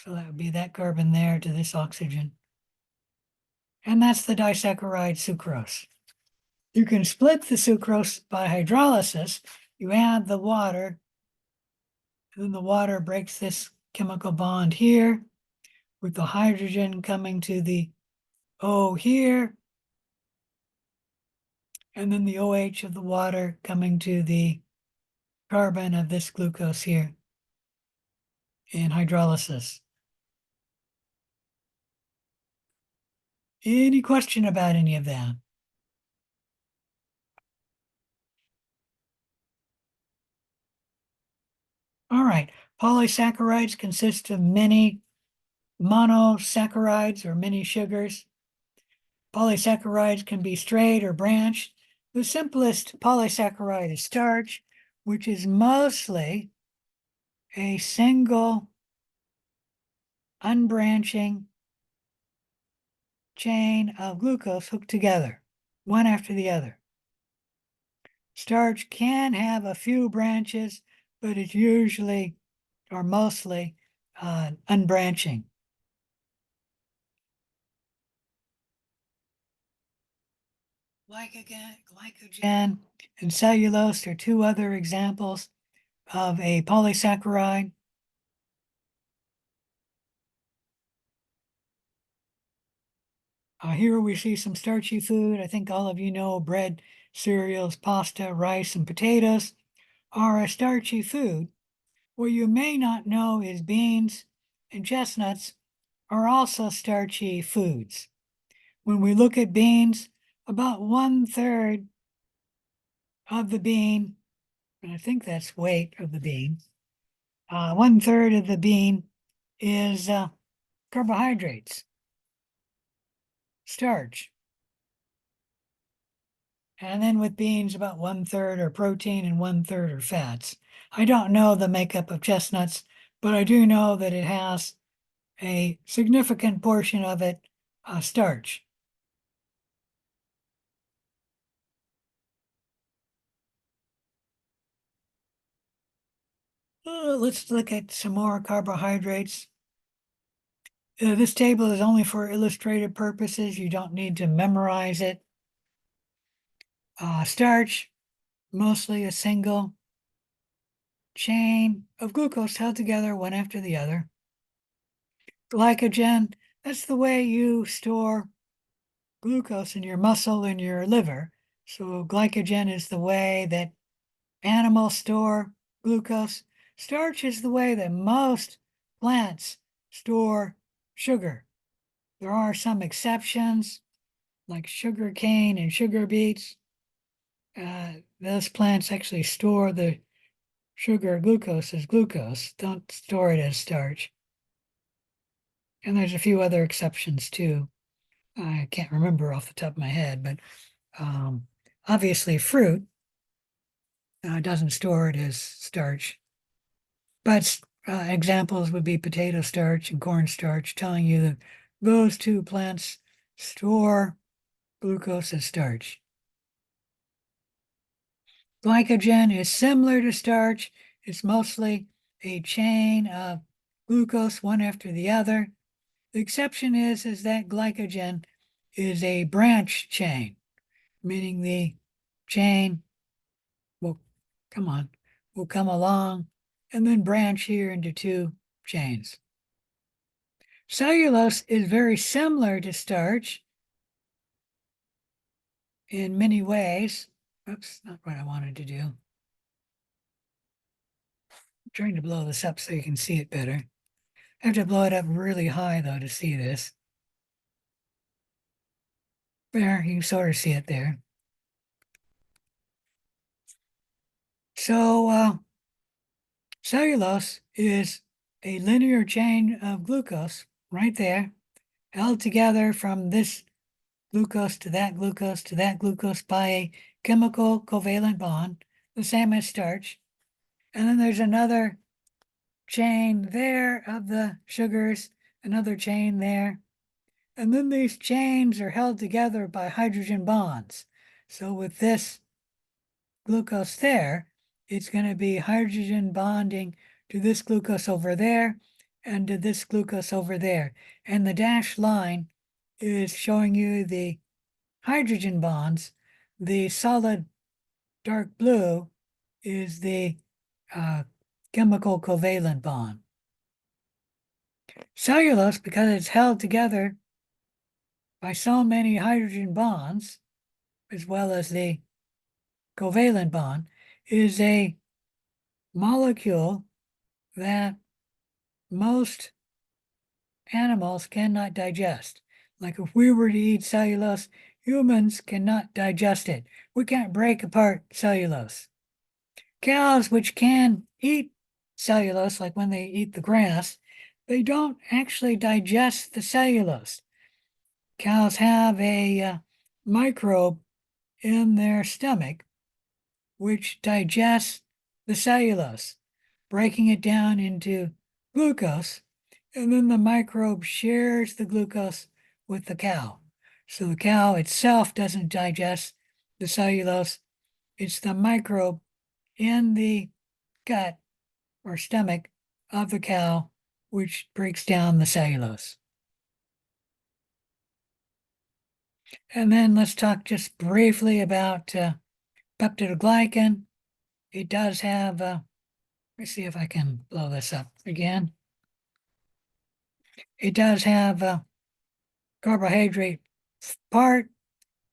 So that would be that carbon there to this oxygen. And that's the disaccharide sucrose. You can split the sucrose by hydrolysis. You add the water, and then the water breaks this chemical bond here, with the hydrogen coming to the O here, and then the OH of the water coming to the carbon of this glucose here in hydrolysis. Any question about any of that? All right, polysaccharides consist of many monosaccharides or many sugars. Polysaccharides can be straight or branched. The simplest polysaccharide is starch, which is mostly a single unbranching chain of glucose hooked together, one after the other. Starch can have a few branches, but it's usually or mostly unbranching. Glycogen and cellulose are two other examples of a polysaccharide. Here we see some starchy food. I think all of you know bread, cereals, pasta, rice, and potatoes are a starchy food. What you may not know is beans and chestnuts are also starchy foods. When we look at beans, about 1/3 of the bean, and I think that's weight of the bean, 1/3 of the bean is carbohydrates, starch. And then with beans, about 1/3 are protein and 1/3 are fats. I don't know the makeup of chestnuts, but I do know that it has a significant portion of it starch. Let's look at some more carbohydrates. This table is only for illustrative purposes. You don't need to memorize it. Starch, mostly a single chain of glucose held together one after the other. Glycogen, that's the way you store glucose in your muscle and your liver. So glycogen is the way that animals store glucose. Starch is the way that most plants store sugar. There are some exceptions, like sugar cane and sugar beets. Those plants actually store the sugar glucose as glucose, don't store it as starch. And there's a few other exceptions too. I can't remember off the top of my head, but obviously fruit doesn't store it as starch. But examples would be potato starch and cornstarch, telling you that those two plants store glucose as starch. Glycogen is similar to starch. It's mostly a chain of glucose one after the other. The exception is that glycogen is a branch chain, meaning the chain will come along and then branch here into two chains. Cellulose is very similar to starch in many ways. Oops, not what I wanted to do. I'm trying to blow this up so you can see it better. I have to blow it up really high though to see this. There, you can sort of see it there. So cellulose is a linear chain of glucose right there, held together from this glucose to that glucose to that glucose by a chemical covalent bond, the same as starch. And then there's another chain there of the sugars, another chain there. And then these chains are held together by hydrogen bonds. So with this glucose there, it's going to be hydrogen bonding to this glucose over there and to this glucose over there. And the dashed line is showing you the hydrogen bonds. The solid dark blue is the chemical covalent bond. Cellulose, because it's held together by so many hydrogen bonds, as well as the covalent bond, is a molecule that most animals cannot digest. Like if we were to eat cellulose, humans cannot digest it. We can't break apart cellulose. Cows, which can eat cellulose, like when they eat the grass, they don't actually digest the cellulose. Cows have a microbe in their stomach which digests the cellulose. breaking it down into glucose, and then the microbe shares the glucose with the cow. So the cow itself doesn't digest the cellulose. It's the microbe in the gut or stomach of the cow which breaks down the cellulose. And then let's talk just briefly about peptidoglycan. It does have, let me see if I can blow this up again. It does have a carbohydrate part,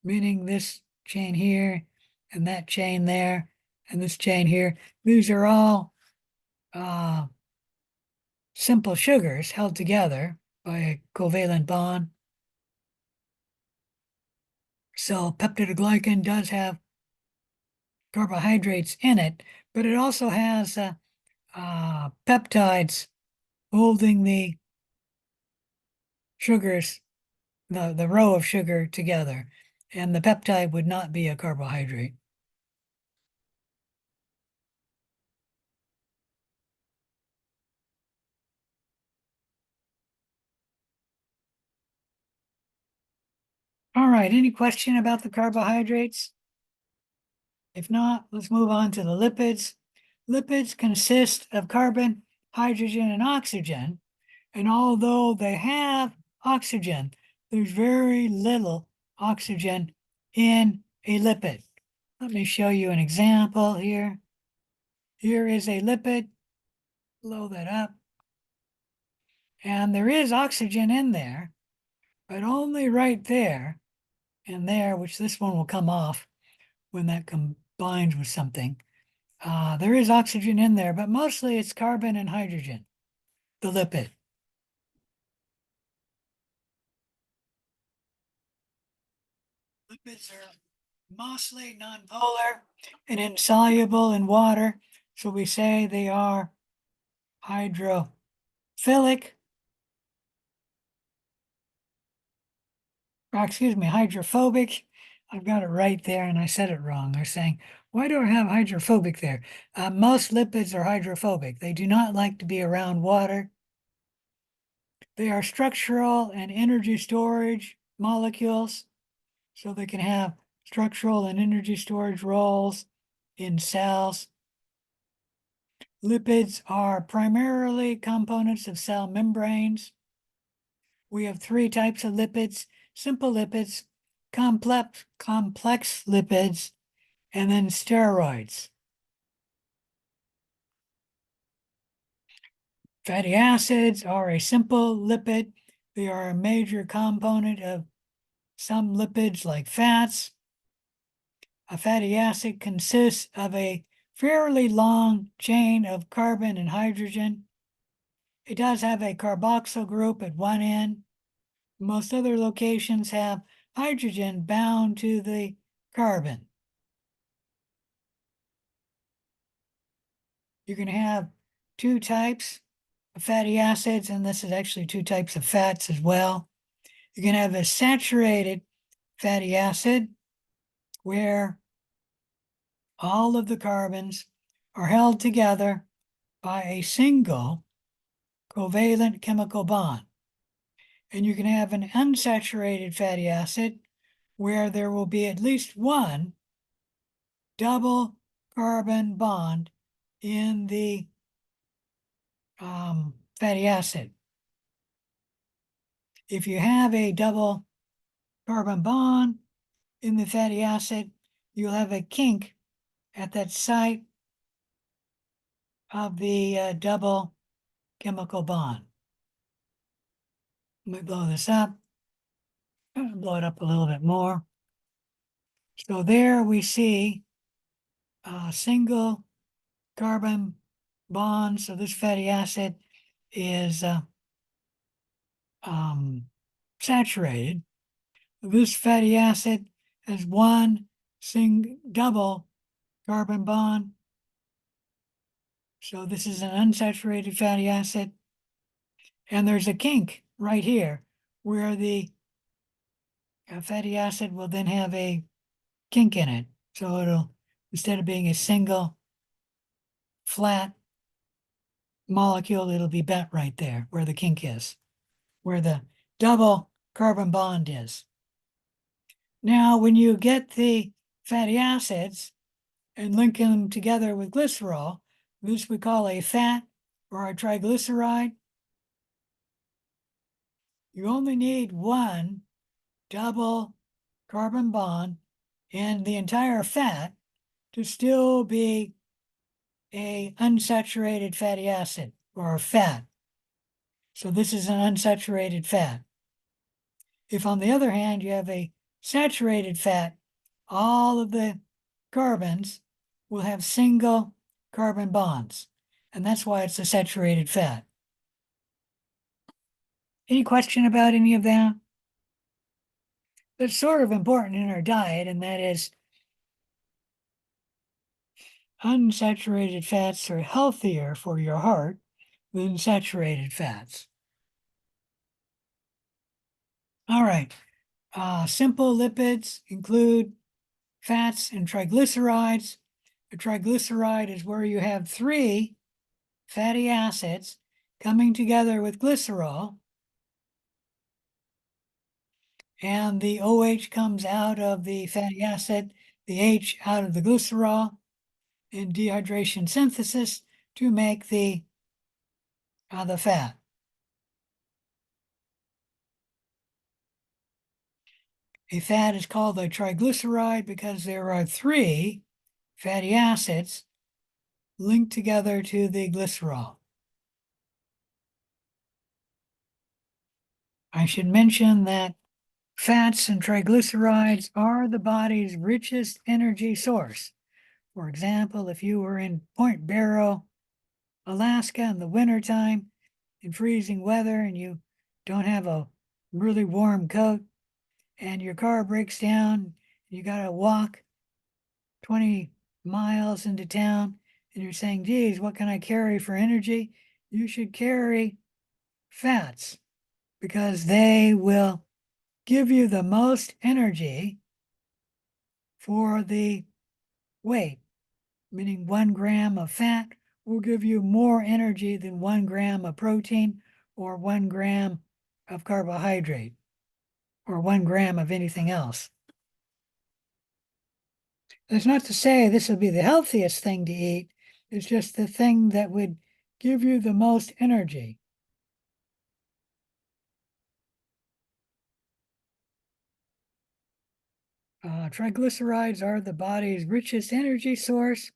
meaning this chain here and that chain there and this chain here. These are all simple sugars held together by a covalent bond. So peptidoglycan does have carbohydrates in it, but it also has peptides holding the sugars, the row of sugar together, and the peptide would not be a carbohydrate. All right, any question about the carbohydrates? If not, let's move on to the lipids. Lipids consist of carbon, hydrogen, and oxygen. And although they have oxygen, there's very little oxygen in a lipid. Let me show you an example here. Here is a lipid. Blow that up. And there is oxygen in there, but only right there and there, which this one will come off when that combines with something. There is oxygen in there, but mostly it's carbon and hydrogen, the lipid. Lipids are mostly nonpolar and insoluble in water, so we say they are hydrophobic. I've got it right there and I said it wrong. They're saying, why do I have hydrophobic there? Most lipids are hydrophobic. They do not like to be around water. They are structural and energy storage molecules, so they can have structural and energy storage roles in cells. Lipids are primarily components of cell membranes. We have three types of lipids: simple lipids, complex lipids, and then steroids. Fatty acids are a simple lipid. They are a major component of some lipids like fats. A fatty acid consists of a fairly long chain of carbon and hydrogen. It does have a carboxyl group at one end. Most other locations have hydrogen bound to the carbon. You can have two types of fatty acids, and this is actually two types of fats as well. You can have a saturated fatty acid where all of the carbons are held together by a single covalent chemical bond. And you can have an unsaturated fatty acid where there will be at least one double carbon bond in the fatty acid. If you have a double carbon bond in the fatty acid, you'll have a kink at that site of the double chemical bond. Let me blow this up. Blow it up a little bit more. So there we see a single carbon bond. So this fatty acid is saturated. This fatty acid has one double carbon bond. So this is an unsaturated fatty acid. And there's a kink right here where the fatty acid will then have a kink in it. So it'll, instead of being a single flat molecule, it'll be bent right there where the kink is, where the double carbon bond is. Now, when you get the fatty acids and link them together with glycerol, this we call a fat or a triglyceride. You only need one double carbon bond in the entire fat to still be a unsaturated fatty acid or a fat. So this is an unsaturated fat. If on the other hand, you have a saturated fat, all of the carbons will have single carbon bonds. And that's why it's a saturated fat. Any question about any of that? It's sort of important in our diet, and that is unsaturated fats are healthier for your heart than saturated fats. All right. Simple lipids include fats and triglycerides. A triglyceride is where you have three fatty acids coming together with glycerol, and the OH comes out of the fatty acid, the H out of the glycerol in dehydration synthesis to make the fat. A fat is called a triglyceride because there are three fatty acids linked together to the glycerol. I should mention that fats and triglycerides are the body's richest energy source. For example, if you were in Point Barrow, Alaska in the wintertime in freezing weather and you don't have a really warm coat and your car breaks down, you got to walk 20 miles into town and you're saying, geez, what can I carry for energy? You should carry fats because they will give you the most energy for the weight, meaning 1 gram of fat will give you more energy than 1 gram of protein or 1 gram of carbohydrate or 1 gram of anything else. That's not to say this would be the healthiest thing to eat. It's just the thing that would give you the most energy. Triglycerides are the body's richest energy source,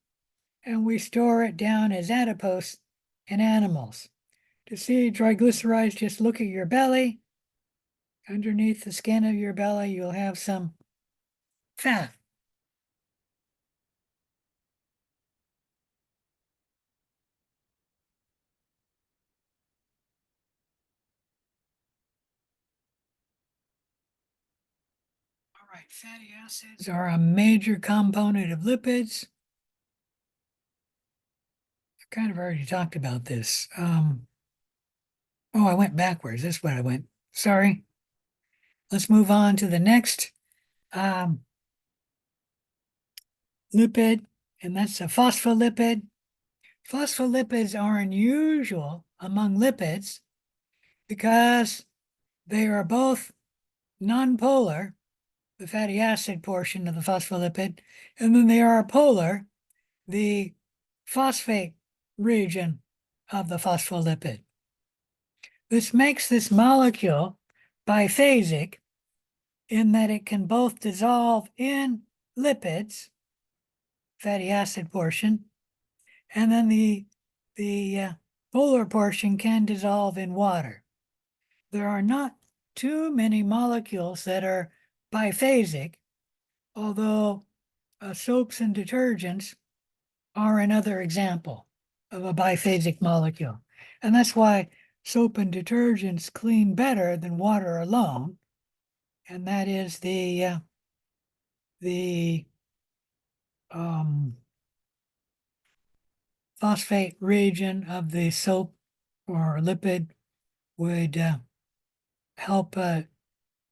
and we store it down as adipose in animals. To see triglycerides, just look at your belly. Underneath the skin of your belly, you'll have some fat. All right, fatty acids are a major component of lipids. I kind of already talked about this. Oh, I went backwards. That's what I went. Sorry. Let's move on to the next lipid, and that's a phospholipid. Phospholipids are unusual among lipids because they are both nonpolar, the fatty acid portion of the phospholipid, and then they are polar, the phosphate region of the phospholipid. This makes this molecule biphasic in that it can both dissolve in lipids, fatty acid portion, and then the polar portion can dissolve in water. There are not too many molecules that are biphasic, although soaps and detergents are another example of a biphasic molecule. And that's why soap and detergents clean better than water alone. And that is the phosphate region of the soap or lipid would help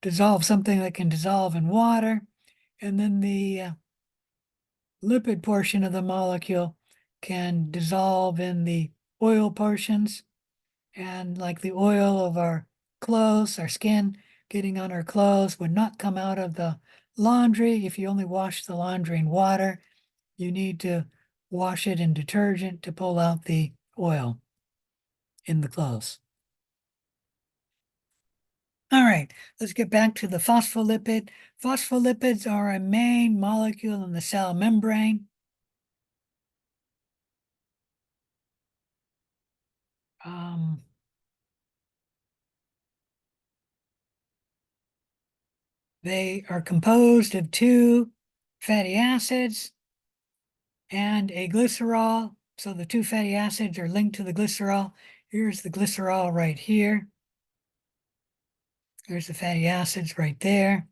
dissolve something that can dissolve in water. And then the lipid portion of the molecule can dissolve in the oil portions, and like the oil of our clothes, our skin getting on our clothes would not come out of the laundry. If you only wash the laundry in water, you need to wash it in detergent to pull out the oil in the clothes. All right, let's get back to the phospholipid. Phospholipids are a main molecule in the cell membrane. They are composed of two fatty acids and a glycerol. So the two fatty acids are linked to the glycerol. Here's the glycerol right here. There's the fatty acids right there.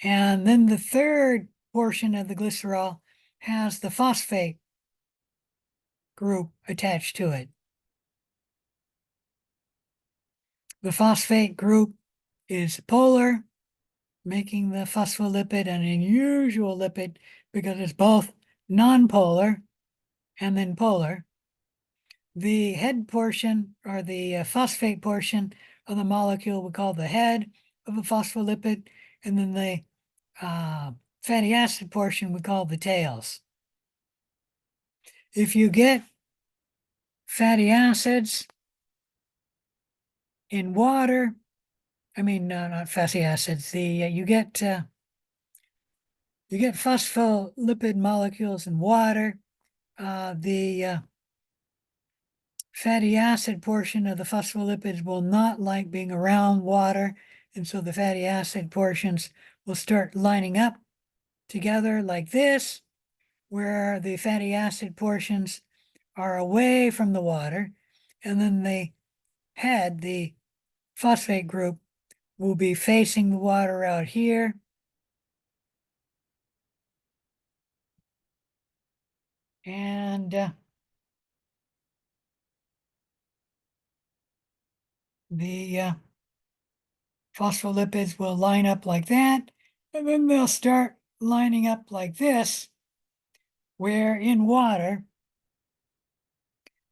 And then the third portion of the glycerol has the phosphate group attached to it. The phosphate group is polar, making the phospholipid an unusual lipid because it's both nonpolar and then polar. The head portion, or the phosphate portion of the molecule, we call the head of a phospholipid, and then the fatty acid portion we call the tails. If you get fatty acids in water, not fatty acids, you get phospholipid molecules in water. The fatty acid portion of the phospholipids will not like being around water, and so the fatty acid portions will start lining up together like this, where the fatty acid portions are away from the water, and then the phosphate group will be facing the water out here. And the phospholipids will line up like that, and then they'll start lining up like this, where in water,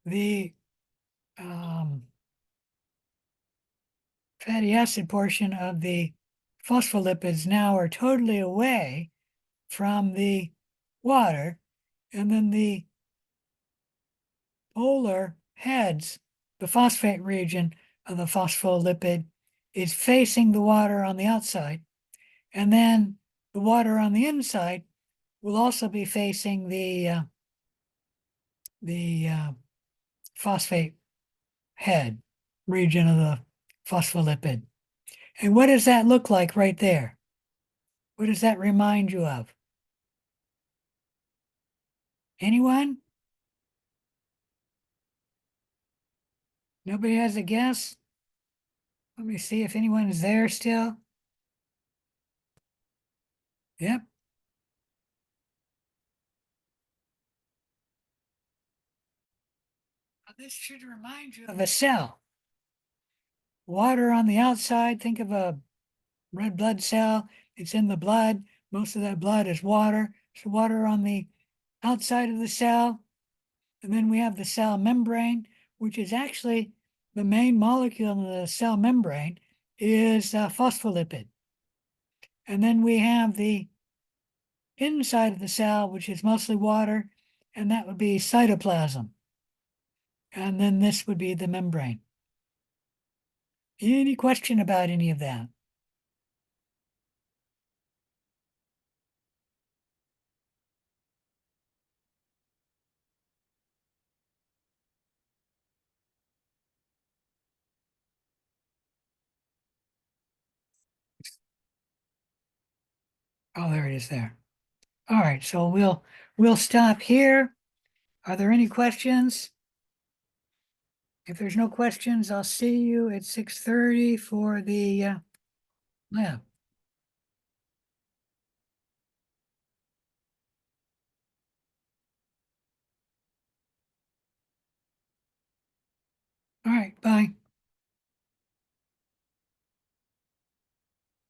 the fatty acid portion of the phospholipids now are totally away from the water, and then the polar heads, the phosphate region of the phospholipid is facing the water on the outside, and then the water on the inside will also be facing the phosphate head region of the phospholipid. And what does that look like right there? What does that remind you of? Anyone? Nobody has a guess? Let me see if anyone is there still. Yep. This should remind you of a cell. Water on the outside, think of a red blood cell. It's in the blood. Most of that blood is water. So water on the outside of the cell. And then we have the cell membrane, which is actually the main molecule in the cell membrane is phospholipid. And then we have the inside of the cell, which is mostly water, and that would be cytoplasm. And then this would be the membrane. Any question about any of that? Oh, there it is there. All right, so we'll stop here. Are there any questions? If there's no questions, I'll see you at 6:30 for the lab.